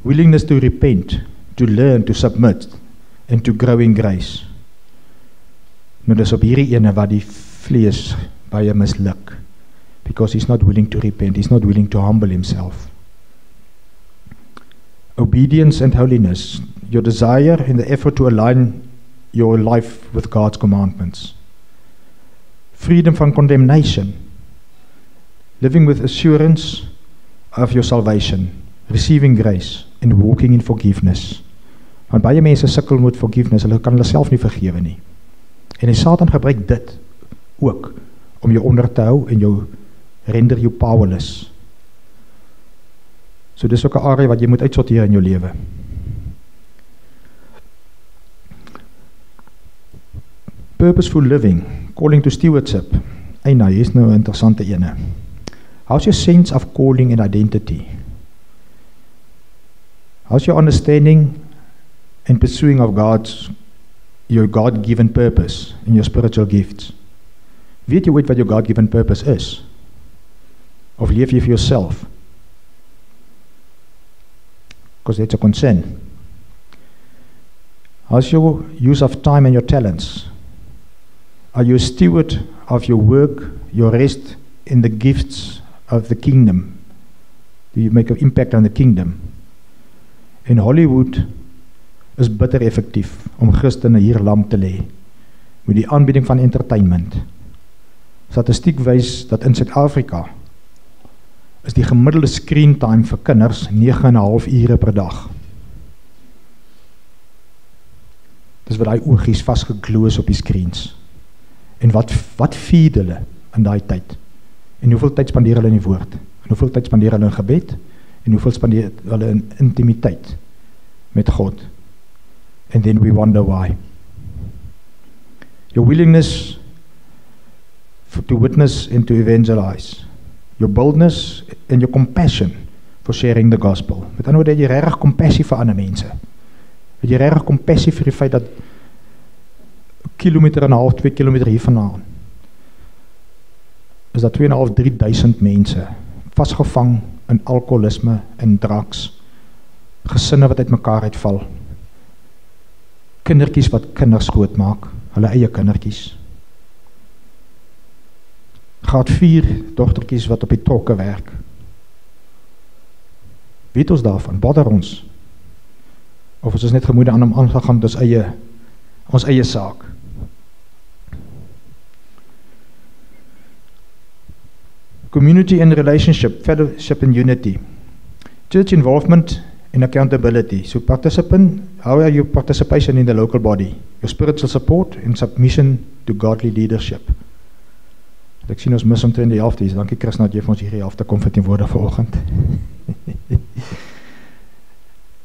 willingness to repent, to learn, to submit, and to grow in grace. Nou dis op hierdie ene wat die vlees baie misluk, because he's not willing to repent, he's not willing to humble himself. Obedience and holiness, your desire and the effort to align your life with God's commandments. Freedom from condemnation, living with assurance of your salvation, receiving grace, and walking in forgiveness. Want baie mense sukkel met forgiveness, hulle kan hulle self nie vergewe nie. En die Satan gebruik dit ook om jou onder te hou en jou render jou powerless. So dis ook 'n area wat jy moet uitsorteer in jou lewe. Purposeful living, calling to stewardship. Eina, hier is nou 'n interessante ene. How's your sense of calling and identity? How's your understanding and pursuing of your God-given purpose in your spiritual gifts? Weet jy ooit wat your God-given purpose is? Of leef jy vir yourself? Because that's a concern. How's your use of time and your talents? Are you a steward of your work, your rest, in the gifts of the kingdom? Do you make an impact on the kingdom? In Hollywood is bitter effektief om Christene hier lam te lê met die aanbieding van entertainment. Statistiek wys dat in Suid-Afrika is die gemiddelde screen time vir kinders 9,5 ure per dag. Dis wat daai oogies vasgeglo is op die screens. En wat feed hulle in daai tyd? En hoeveel tyd spandeer hulle in die woord? En hoeveel tyd spandeer hulle in gebed? En hoeveel spandeer hulle in intimiteit met God? And then we wonder why. Your willingness to witness and to evangelize. Your boldness and your compassion for sharing the gospel. Met ander woorde, het jy regtig compassie vir ander mense. Het jy regtig compassie vir die feit dat 1,5 kilometer, 2 kilometer hiervandaan is dat 2.500-3.000 mense vasgevang in alkoholisme en drugs, gesinne wat uit mekaar uitval, kindertjies wat kinders grootmaak, hulle eie kindertjies, graad 4 dogtertjies wat op die trokke werk. Weet ons daarvan, bother ons, of ons is net gemoede aan om aangegaan met ons eie ons eie saak. Community and relationship, fellowship and unity. Church involvement and accountability. So how are your participation in the local body? Your spiritual support and submission to godly leadership. Ek sien ons mis omtrent die helfte. Dankie Chris, dat jy vir ons hierdie helfte kom verteenwoordig vanoggend.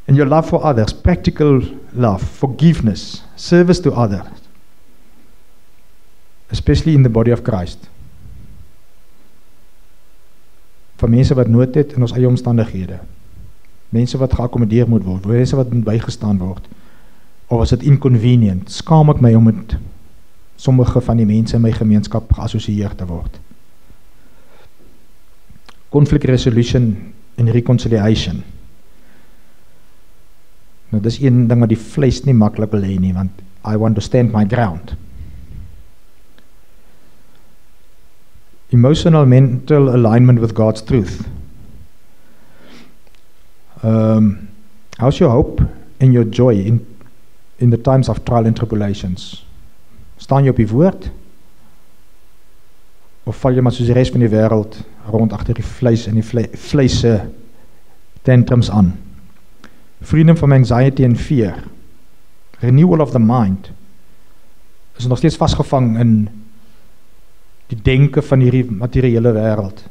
And your love for others, practical love, forgiveness, service to others, especially in the body of Christ. Vir mense wat nood het in ons eie omstandighede, mense wat geakkommodeer moet word, mense wat moet bygestaan word, of as dit inconvenient, skaam ek my om met sommige van die mense in my gemeenskap geassosieer te word. Conflict resolution and reconciliation. Nou, dis een ding wat die vlees nie maklik wil hê nie, want I want to stand my ground. Emotional, mental alignment with God's truth. How's your hope and your joy in the times of trial and tribulations? Staan jy op die woord? Of val jy maar soos die rest van die wêreld rond agter die vleis en die vleise tantrums aan? Freedom from anxiety and fear. Renewal of the mind. Is nog steeds vasgevang in die denke van hierdie materiële wêreld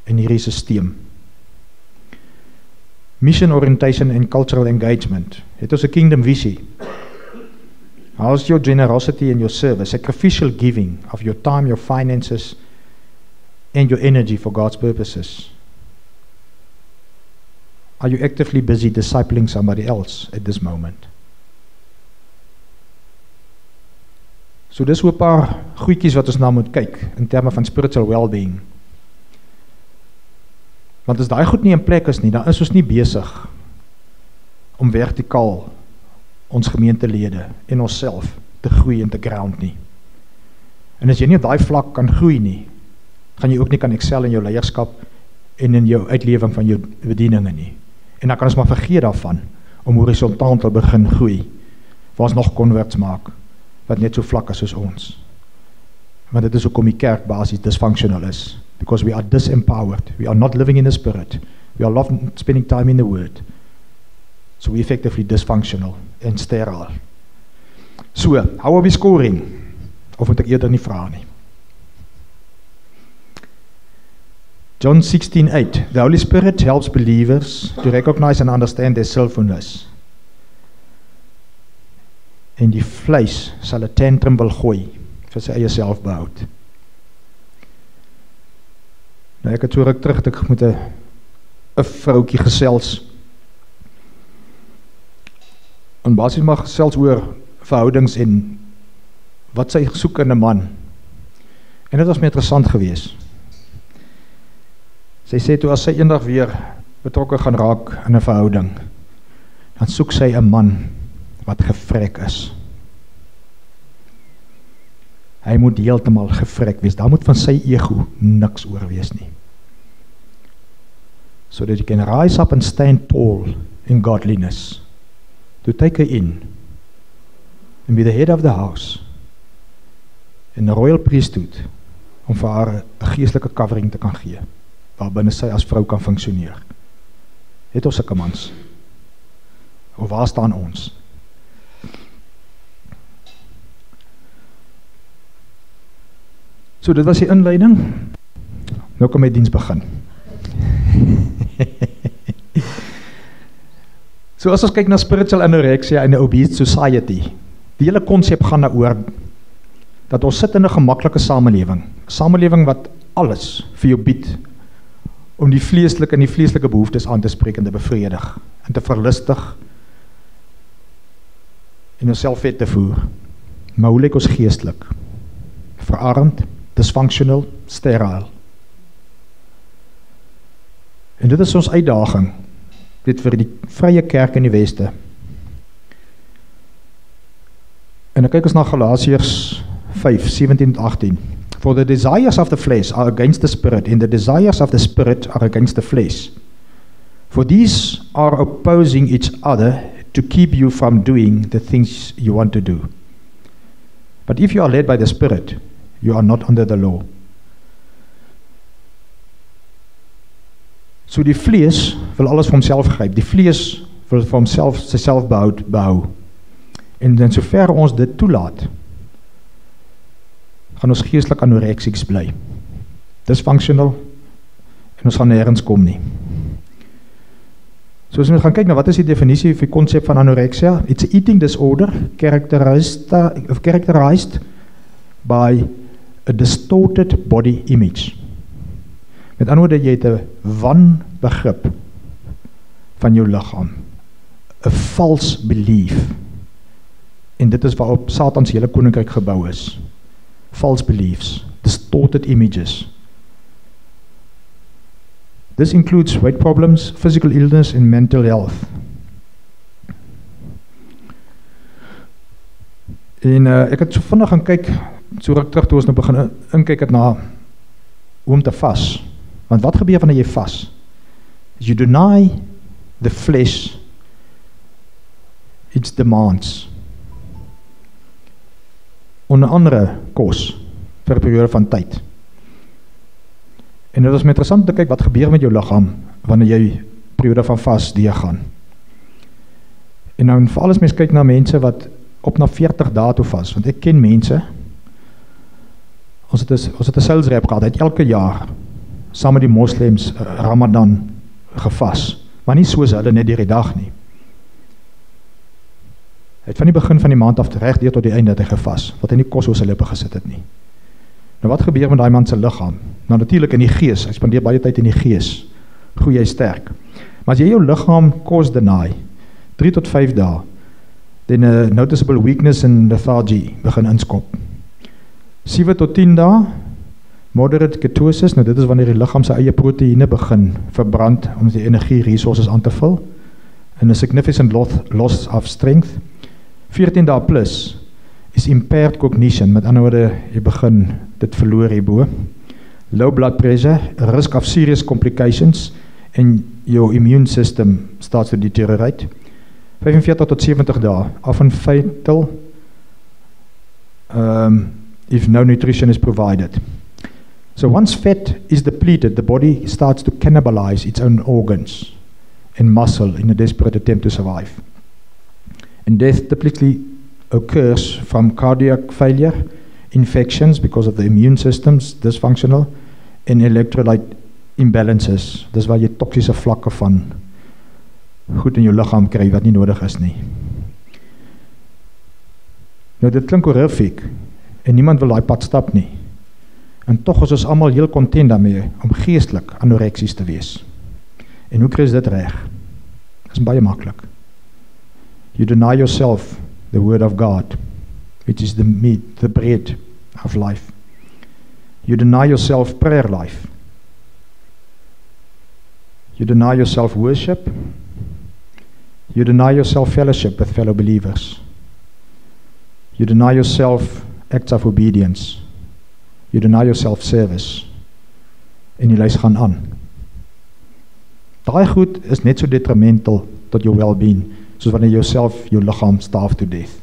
en hierdie stelsel. Mission orientation and cultural engagement. Het ons 'n kingdom visie. How's your generosity and your service, sacrificial giving of your time, your finances, and your energy for God's purposes? Are you actively busy discipling somebody else at this moment? So dis so 'n paar goedjies wat ons na moet kyk in terme van spiritual well-being. Want as daai goed nie in plek is nie, dan is ons nie besig om vertikaal ons gemeentelede en onsself te groei en te ground nie. En as jy nie op daai vlak kan groei nie, gaan jy ook nie kan excel in jou leierskap en in jou uitlewing van jou bedieninge nie. En dan kan ons maar vergeet daarvan om horisontaal te begin groei, waar ons nog converts maak, wat net so vlak is soos ons. Want dit is hoekom die kerk basies dysfunctional is, because we are disempowered, we are not living in the spirit, we are not spending time in the word, so we effectively dysfunctional and sterile. So, how are we scoring? Of moet ek eerder nie vra nie? John 16:8, the Holy Spirit helps believers to recognize and understand their sinfulness. En die vleis sal 'n tantrum wil gooi vir sy eie selfbehoud. Nou ek het so ruk terug, ek moet 'n vroutjie gesels. En basies maar gesels oor verhoudings en wat sy soek in 'n man. En dit was my interessant geweest. Sy sê toe as sy eendag weer betrokke gaan raak in 'n verhouding, dan soek sy 'n man wat gevrek is. Hy moet heeltemal gevrek wees. Daar moet van sy ego niks oor wees nie. So that he can rise up and stand tall in godliness, to take her in and be the head of the house in the royal priesthood, om vir haar 'n geestelike covering te kan gee, waarbinne sy as vrou kan funksioneer. Het ons sulke mans? Of waar staan ons? So dit was die inleiding. Nou kan my diens begin. So as ons kyk na spiritual anorexia in 'n obese society, die hele konsep gaan daaroor dat ons sit in 'n gemaklike samelewing wat alles vir jou bied om die vleeslike en die vleeslike behoeftes aan te spreek en te bevredig en te verlustig en onsself vet te voer. Maar hoe lyk ons geestelik? Verarmd, dysfunctional, sterile. En dit is ons uitdaging, dit vir die vrye kerk in die Weste. En dan kyk ons na Galasiërs 5:17-18. For the desires of the flesh are against the spirit, and the desires of the spirit are against the flesh. For these are opposing each other to keep you from doing the things you want to do. But if you are led by the Spirit, you are not under the law. So die vlees wil alles vir homself gryp. Die vlees wil vir homself syself behou. En dan sover ons dit toelaat, gaan ons geestelik anoreksies bly. Dysfunctional, en ons gaan nêrens kom nie. So as ons gaan kyk na wat is die definisie vir die konsep van anorexia? It's an eating disorder characterized by a distorted body image. Met ander woorde, jy het 'n wanbegrip van jou liggaam. A false belief. En dit is waarop Satans hele koninkryk gebou is. False beliefs, distorted images. This includes weight problems, physical illness, and mental health. En ek het so vinnig gaan kyk, so ruk terug toe ons nou begin inkyk het na hoe om te vas. Want wat gebeur wanneer jy vas? You deny the flesh its demands. Onder andere kos vir 'n periode van tyd. En dit was interessant te kyk wat gebeur met jou liggaam wanneer jy periode van vas deurgaan. En nou veral as mens kyk na mense wat op na 40 dae toe vas, want ek ken mense, ons het 'n sales rep gehad, het elke jaar saam met die moslems Ramadan gevas, maar nie soos hulle net deur die dag nie. Hy het van die begin van die maand af reg deur tot die einde het hy gevas, wat hy nie kos op sy lippe gesit het nie. Nou wat gebeur met daai man se liggaam? Nou natuurlik in die gees, hy spandeer baie tyd in die gees, groei hy sterk. Maar as jy jou liggaam kos deny, 3 tot 5 dae, then a noticeable weakness and lethargy begin inskop. 7 tot 10 dae, moderate ketosis, nou dit is wanneer die liggaam sy eie proteïene begin verbrand om die energie resources aan te vul, and a significant loss of strength. 14 dae plus is impaired cognition, met ander woorde, jy begin dit verloor hierbo. Low blood pressure, risk of serious complications, and your immune system starts to deteriorate. 45 tot 70 dae, often fatal if no nutrition is provided. So once fat is depleted, the body starts to cannibalize its own organs and muscle in a desperate attempt to survive. And death typically occurs from cardiac failure, infections because of the immune system's dysfunctional, and electrolyte imbalances. Dis waar jy toksiese vlakke van goed in jou liggaam kry wat nie nodig is nie. Nou dit klink horrifiek en niemand wil daai pad stap nie. En tog is ons almal heel content daarmee om geestelik anoreksies te wees. En hoe kry jy dit reg? Dit is baie maklik. You deny yourself the word of God, which is the meat, the bread of life. You deny yourself prayer life. You deny yourself worship. You deny yourself fellowship with fellow believers. You deny yourself acts of obedience. You deny yourself service. En die lys gaan aan. Daai goed is net so detrimental tot jou well-being, soos wanneer jy jouself, jou liggaam starve to death.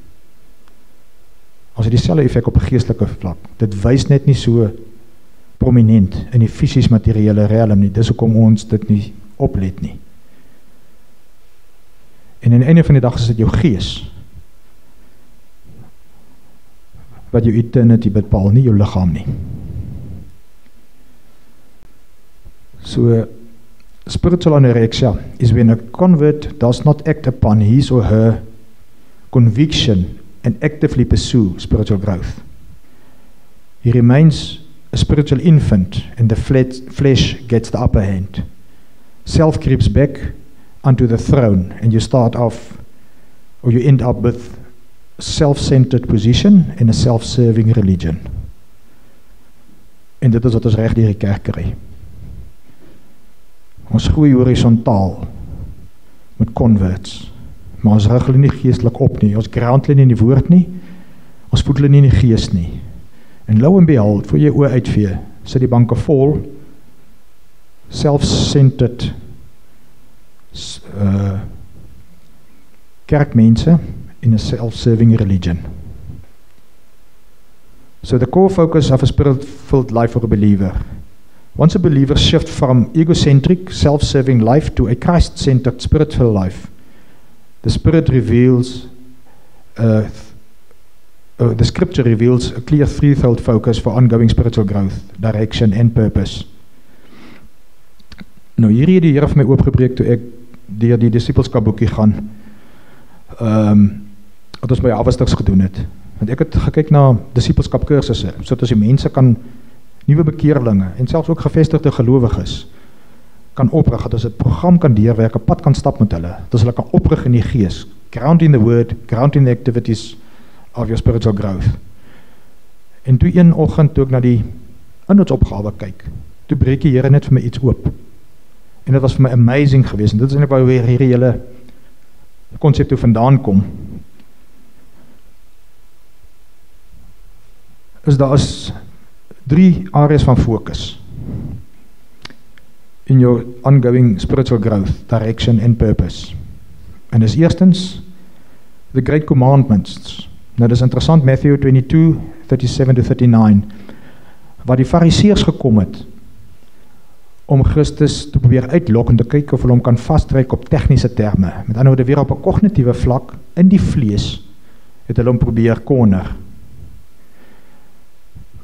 Ons het dieselfde effek op 'n geestelike vlak. Dit wys net nie so prominent in die fisies materiële realm nie. Dis hoekom ons dit nie oplet nie. En aan die einde van die dag is dit jou gees wat jou eternity bepaal, nie jou liggaam nie. So, spiritual anorexia is when a convert does not act upon his or her conviction and actively pursue spiritual growth. He remains a spiritual infant and the flesh gets the upper hand. Self creeps back onto the throne and you start off, or you end up with self-centered position in a self-serving religion. En dit is wat ons reg deur die kerk kry. Ons groei horisontaal met converts, maar ons rig hulle nie geestelik op nie, ons ground hulle nie in die woord nie, ons voed hulle nie in die gees nie. En lo and behold, voor jy oor uitvee, sit die banke vol, self-centered kerkmense in a self-serving religion. So the core focus of a spirit-filled life for a believer. Once a believer shifts from egocentric, self-serving life to a Christ-centered, spirit-filled life, the Spirit reveals, the Scripture reveals a clear threefold focus for ongoing spiritual growth, direction and purpose. Nou, hierdie het die Here vir my oopgebreek toe ek deur die discipelskap boekie gaan, wat ons by Havesters gedoen het. Want ek het gekyk na discipelskap kursusse, sodat as die mense kan, nuwe bekeerlinge, en selfs ook gevestigde gelowiges, kan oprig, dat as het program kan deurwerk, 'n pad kan stap met hulle, dat hulle kan oprig in die gees, ground in the word, ground in the activities of your spiritual growth. En toe een oggend, toe ek na die inhoudsopgawe kyk, toe breek die Here net vir my iets oop. En dit was vir my amazing geweest, en dit is eintlik waar weer hierdie hele konsep toe vandaan kom. Daar is 3 areas van focus in your ongoing spiritual growth, direction and purpose. En dis eerstens, the great commandments. Nou dis interessant, Matthew 22, 37-39, waar die fariseërs gekom het, om Christus te probeer uitlok en te kyk of hulle hom kan vasttrek op tegniese terme. Met ander woorde, weer op 'n kognitiewe vlak, in die vlees, het hulle hom probeer corner.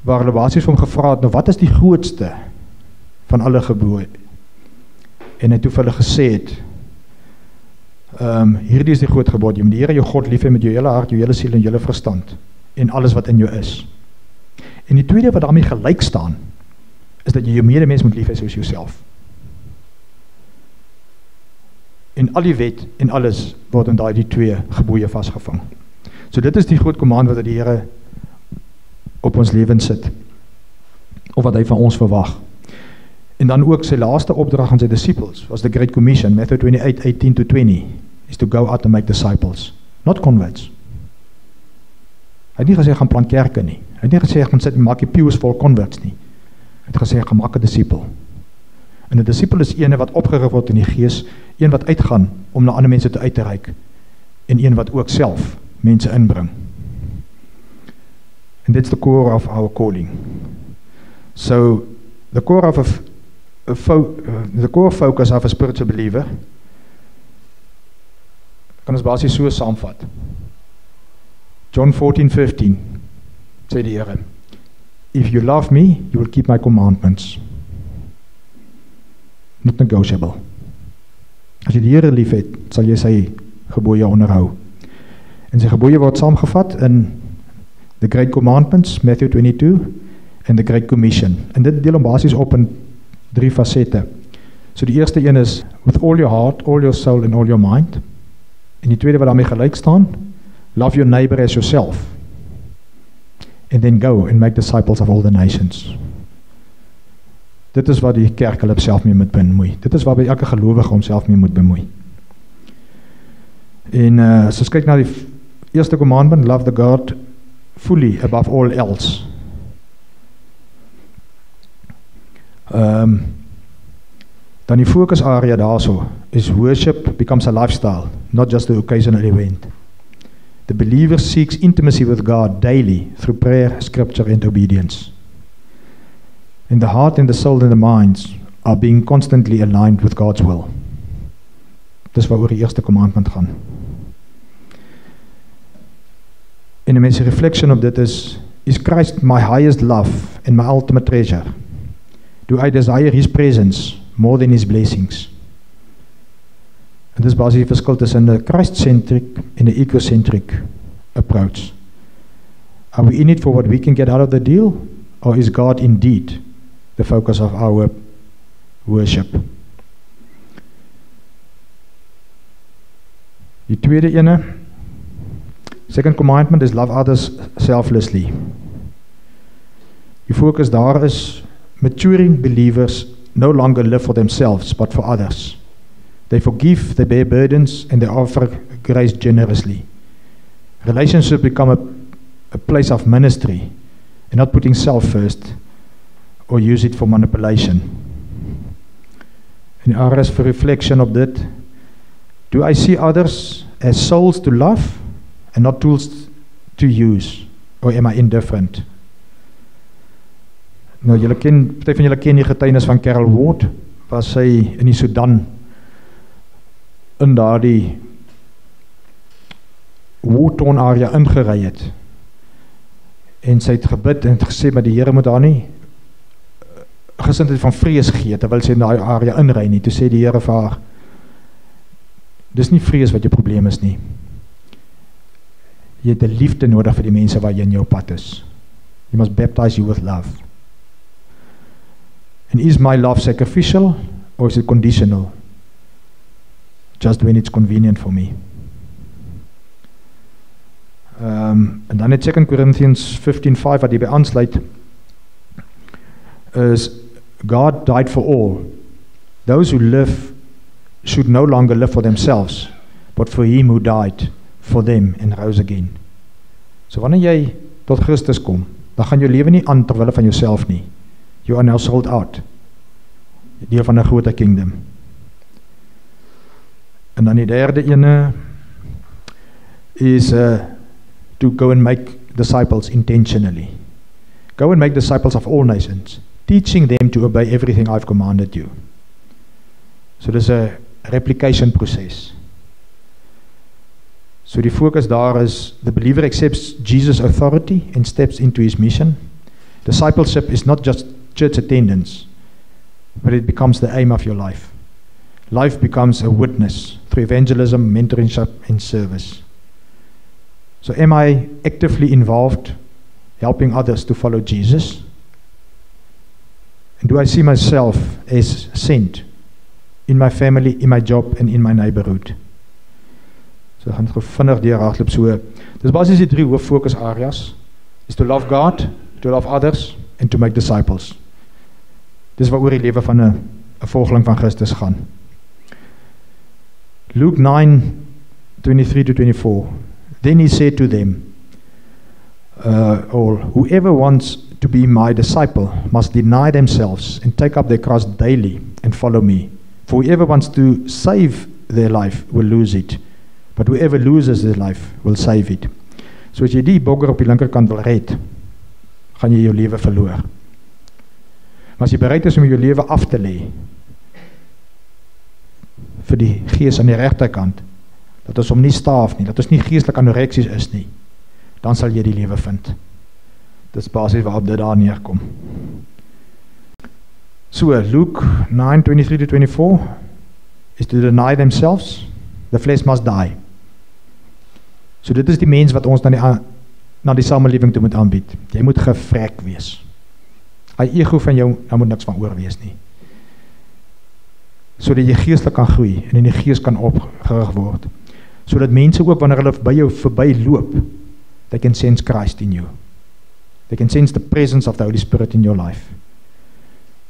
Waar hulle basies vir hom gevra het, nou wat is die grootste van alle gebooie? En hy toe vir hulle gesê het, hierdie is die groot gebod, jy moet die Here jou God lief hê met jou hele hart, jou hele siel en jou hele verstand, en alles wat in jou is. En die tweede wat daarmee gelyk staan, is dat jy jou medemens moet lief hê soos jouself. En al die wet en alles word in die 2 gebooie vasgevang. So dit is die groot command wat die Here op ons lewens sit, of wat hy van ons verwag. En dan ook sy laaste opdrag aan sy disciples, was the Great Commission, Matthew 28, 18-20, is to go out and make disciples, not converts. Hy het nie gesê, gaan plant kerke nie. Hy het nie gesê, gaan sit en maak die pews vol converts nie. Hy het gesê, gaan maak 'n disciple. En 'n disciple is een wat opgerig word in die gees, een wat uitgaan om na ander mense te uit te reik, en een wat ook self mense inbring. And that's the core of our calling. So, the core focus of a spiritual believer, kan ons basies so saamvat. John 14:15, sê die Here, if you love me, you will keep my commandments. Not negotiable. As jy die Here lief het, sal jy sy gebooie onderhou. En sy gebooie word saamgevat in the Great Commandments, Matthew 22, en the Great Commission. En dit deel hom basies op in 3 fasette. So die eerste een is, with all your heart, all your soul and all your mind. En die tweede wat daarmee gelyk staan, love your neighbor as yourself. And then go and make disciples of all the nations. Dit is wat die kerk hulle self mee moet bemoei. Dit is waarby elke gelowige homself mee moet bemoei. En as ons kyk na die eerste commandment, love the God fully above all else. Dan die focus area daarso is worship becomes a lifestyle, not just an occasional event. The believer seeks intimacy with God daily through prayer, scripture and obedience. And the heart and the soul and the minds are being constantly aligned with God's will. Dis waaroor die eerste commandment gaan. En die mense reflection op dit is Christ my highest love and my ultimate treasure? Do I desire His presence more than His blessings? En dis basies die verskil tussen 'n Christ-centric en 'n egocentric approach. Are we in it for what we can get out of the deal? Or is God indeed the focus of our worship? Die tweede ene, second commandment is love others selflessly. Die focus daar is maturing believers no longer live for themselves but for others. They forgive, they bear burdens, and they offer grace generously. Relationships become a place of ministry and not putting self first or use it for manipulation. En die is for reflection op dit. Do I see others as souls to love and not tools to use? Or am I indifferent? Nou, party van julle ken die getuienis van Carol Ward, waar sy in die Sudan in daardie war-torn area ingery het. En sy het gebid en het gesê, maar die Here moet daar nie gesindheid van vrees gee, terwyl sy in daai area inry nie. Toe sê die Here vir haar, dis nie vrees wat jou probleem is nie. Jy het 'n liefde nodig vir die mense waar jy in jou pad is. You must baptize you with love. And is my love sacrificial or is it conditional? Just when it's convenient for me. En dan het 2 Corinthians 15:5 wat hierby aansluit, is God died for all. Those who live should no longer live for themselves, but for him who died for them and rose again. So wanneer jy tot Christus kom, dan gaan jou lewe nie aan terwille van jouself nie. You are now sold out. Deel van 'n groter kingdom. En dan die derde ene is to go and make disciples intentionally. Go and make disciples of all nations, teaching them to obey everything I've commanded you. So dis 'n replication proses. So die focus daar is, the believer accepts Jesus' authority and steps into his mission. Discipleship is not just church attendance, but it becomes the aim of your life. Life becomes a witness through evangelism, mentorship, and service. So am I actively involved, helping others to follow Jesus? And do I see myself as sent in my family, in my job, and in my neighborhood? So gaan gou vinnig deur hardloop so. Dis basies die 3 hoof fokus areas, is to love God, to love others, and to make disciples. Dis waaroor die lewe van 'n volgeling van Christus gaan. Luke 9:23-24. Then he said to them all, whoever wants to be my disciple must deny themselves and take up their cross daily and follow me. For whoever wants to save their life will lose it, but whoever loses their life will save it. So as jy die bogger op die linkerkant wil red, gaan jy jou lewe verloor. Maar as jy bereid is om jou lewe af te lê vir die gees aan die regterkant, dat ons hom nie staaf nie, dat ons nie geestelik anoreksies is nie, dan sal jy die lewe vind. Dit is basies waarop dit daar neerkom. So, Luke 9:23-24 is to deny themselves, the flesh must die. So dit is die mens wat ons na die samelewing toe moet aanbied. Jy moet gevrek wees. Hy ego van jou, daar moet niks van oor wees nie. Sodat jy geestelik kan groei en in die gees kan opgerig word. Sodat mense ook wanneer hulle by jou verby loop, they can sense Christ in you. They can sense the presence of the Holy Spirit in your life.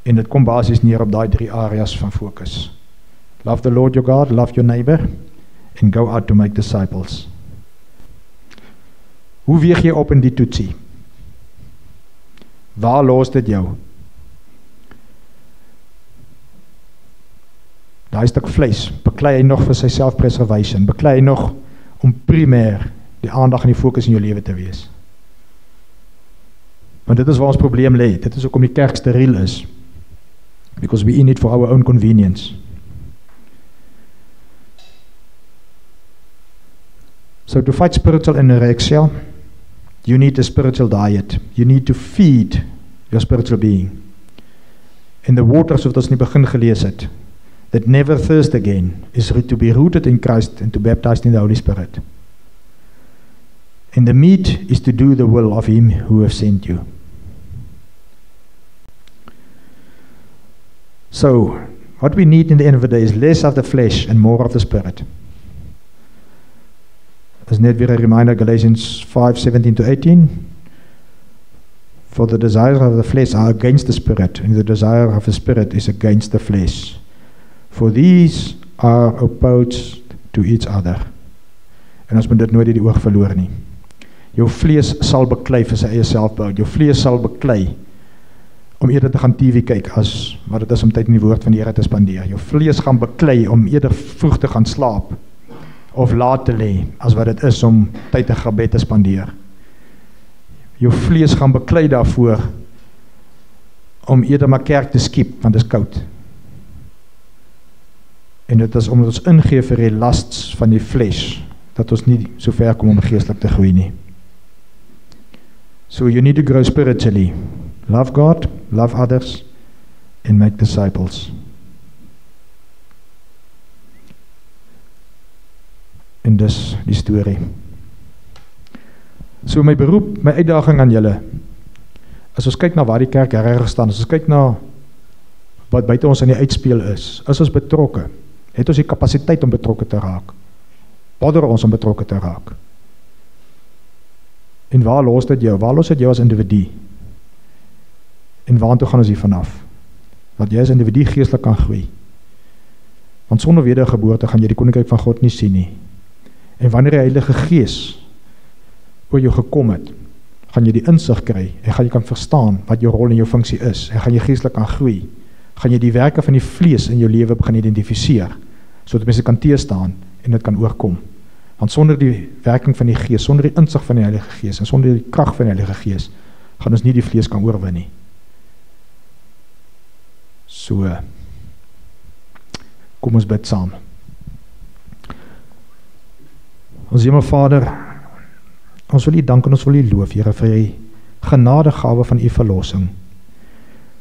En dit kom basies neer op daai 3 areas van fokus. Love the Lord your God, love your neighbor, and go out to make disciples. Hoe weeg jy op in die toetsie? Waar los dit jou? Daai stuk vlees, beklei hy nog vir sy self-preservation, beklei hy nog om primêr die aandag en die fokus in jou lewe te wees. Want dit is waar ons probleem lê. Dit is hoekom die kerk steriel is. Because we in it for our own convenience. So to fight spiritual anorexia, you need a spiritual diet. You need to feed your spiritual being. In the waters wat ons in die begin gelees het, that never thirst again, is to be rooted in Christ and to be baptized in the Holy Spirit. And the meat is to do the will of Him who has sent you. So, what we need in the end of the day is less of the flesh and more of the Spirit. As net weer 'n reminder, Galatians 5:17-18. For the desires of the flesh are against the Spirit, and the desire of the Spirit is against the flesh. For these are opposed to each other. En ons moet dit nooit uit die oog verloor nie. Jou vlees sal beklei vir sy eie selfbehoud. Jou vlees sal beklei om eerder te gaan TV kyk as wat dit is om tyd in die woord van die Here te spandeer. Jou vlees gaan beklei om eerder vroeg te gaan slaap of laat te lê as wat dit is om tyd in gebed te spandeer. Jou vlees gaan beklei daarvoor om eerder maar kerk te skiep, want dit is koud. En dit is omdat ons ingee vir die lasts van die vlees, dat ons nie so ver kom om geestelik te groei nie. So you need to grow spiritually. Love God, love others, and make disciples. En dis die storie. So my beroep, my uitdaging aan julle, as ons kyk na waar die kerk reg staan, as ons kyk na wat buite ons in die uitspeel is ons betrokke, het ons die kapasiteit om betrokke te raak, bother ons om betrokke te raak. En waar los dit jou? Waar los dit jou as individu? En waartoe gaan ons hier vanaf? Dat jy as individu geestelik kan groei. Want sonder wedergeboorte gaan jy die koninkryk van God nie sien nie. En wanneer die Heilige Gees oor jou gekom het, gaan jy die insig kry en gaan jy kan verstaan wat jou rol en jou funksie is en gaan jy geestelik kan groei. Gaan jy die werke van die vlees in jou lewe begin identifiseer, sodat mense kan teestaan en dit kan oorkom. Want sonder die werking van die Gees, sonder die insig van die Heilige Gees en sonder die krag van die Heilige Gees, gaan ons nie die vlees kan oorwin nie. So, kom ons bid saam. Ons Hemelvader, ons wil U dank en ons wil U loof, Here, vir die genadegawe van U verlossing.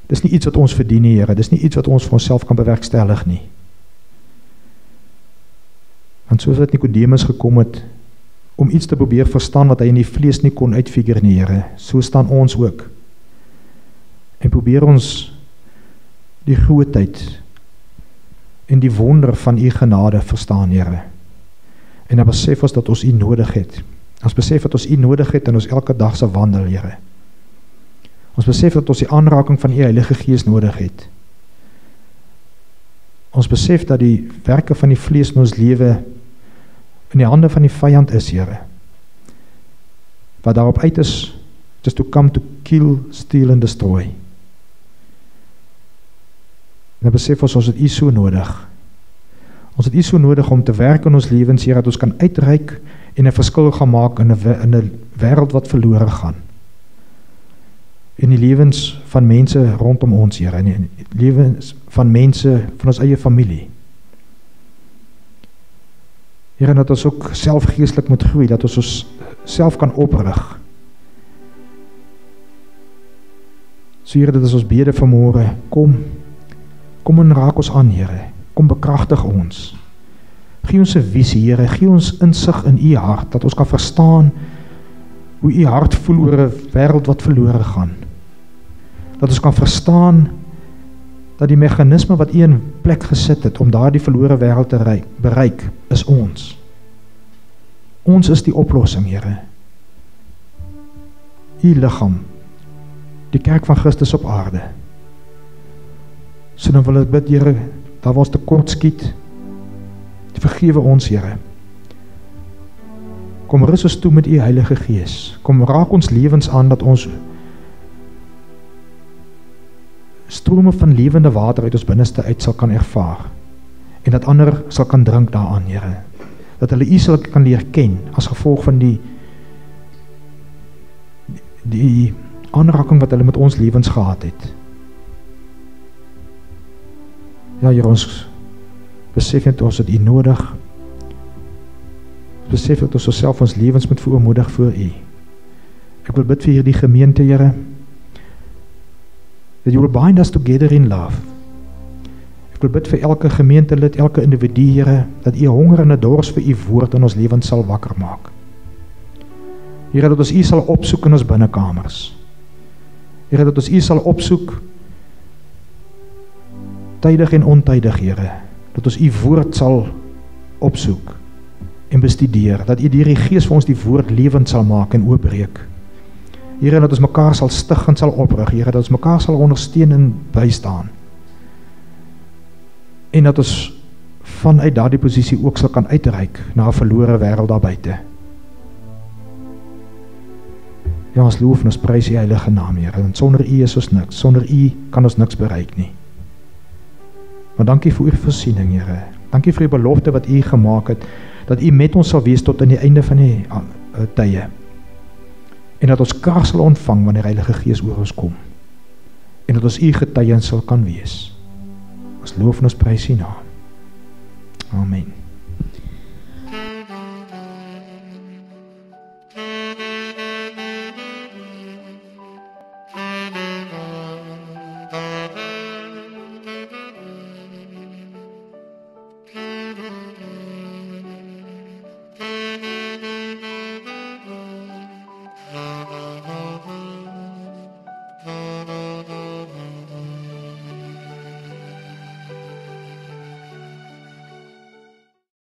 Dis nie iets wat ons verdien nie, Here, dis nie iets wat ons vir onsself kan bewerkstellig nie. Want soos wat Nicodemus gekom het, om iets te probeer verstaan wat hy in die vlees nie kon uitfigure nie, Here, so staan ons ook. En probeer ons die grootheid en die wonder van U genade verstaan, Here. En dan besef ons dat ons U nodig het. Ons besef dat ons U nodig het in ons elke dag se wandel, Here. Ons besef dat ons die aanraking van U Heilige Gees nodig het. Ons besef dat die werke van die vlees in ons lewe in die hande van die vyand is, Here. Wat daarop uit is, just to come to kill, steal and destroy. En dan besef ons het U so nodig. Ons het U so nodig om te werk in ons lewens, Here, dat ons kan uitreik en 'n verskil gaan maak in 'n wêreld wat verlore gaan. In die lewens van mense rondom ons, Here, in die lewens van mense van ons eie familie. Here, dat ons ook self geestelik moet groei, dat ons self kan oprig. So, Here, dit is ons bede vanmôre, kom en raak ons aan, Here, kom bekragtig ons. Gee ons 'n visie, Here, gee ons insig in U hart, dat ons kan verstaan hoe U hart voel oor 'n wêreld wat verlore gaan. Dat ons kan verstaan dat die meganisme wat U in plek gesit het om daardie verlore wêreld te bereik, is ons. Ons is die oplossing, Here. U liggaam, die kerk van Christus op aarde. So dan wil ek bid, Here, daar waar ons tekort skiet, vergewe ons, Here. Kom rus ons toe met U Heilige Gees. Kom raak ons lewens aan, dat ons strome van lewende water uit ons binneste uit sal kan ervaar. En dat ander sal kan drink daaraan, Here. Dat hulle U sal kan leer ken, as gevolg van die aanraking wat hulle met ons lewens gehad het. Ja, Here, ons besef net ons het U nodig. Besef dat ons osself ons lewens moet verootmoedig voor U. Ek wil bid vir hierdie gemeente, Here, that you will bind us together in love. Ek wil bid vir elke gemeentelid, elke individu, Here, dat U honger en 'n dors vir U woord in ons lewens sal wakker maak. Here, dat ons U sal opsoek in ons binnekamers. Here, dat ons U sal opsoek tydig en ontydig, Here, dat ons U woord sal opsoek en bestudeer, dat U deur die Gees vir ons die woord lewend sal maak en oopbreek. Here, dat ons mekaar sal stig en sal oprig, Here, dat ons mekaar sal ondersteun en bystaan. En dat ons vanuit daardie posisie ook sal kan uitreik na 'n verlore wêreld daar buite. Ja, ons loof en ons prys U heilige naam, Here, en sonder U is ons niks, sonder U kan ons niks bereik nie. Maar dankie vir U voorsiening, Here. Dankie vir U belofte wat U gemaak het, dat U met ons sal wees tot aan die einde van die tye. En dat ons krag sal ontvang wanneer die Heilige Gees oor ons kom. en dat ons u getuiens sal kan wees. Ons loof en ons prys u naam. Amen.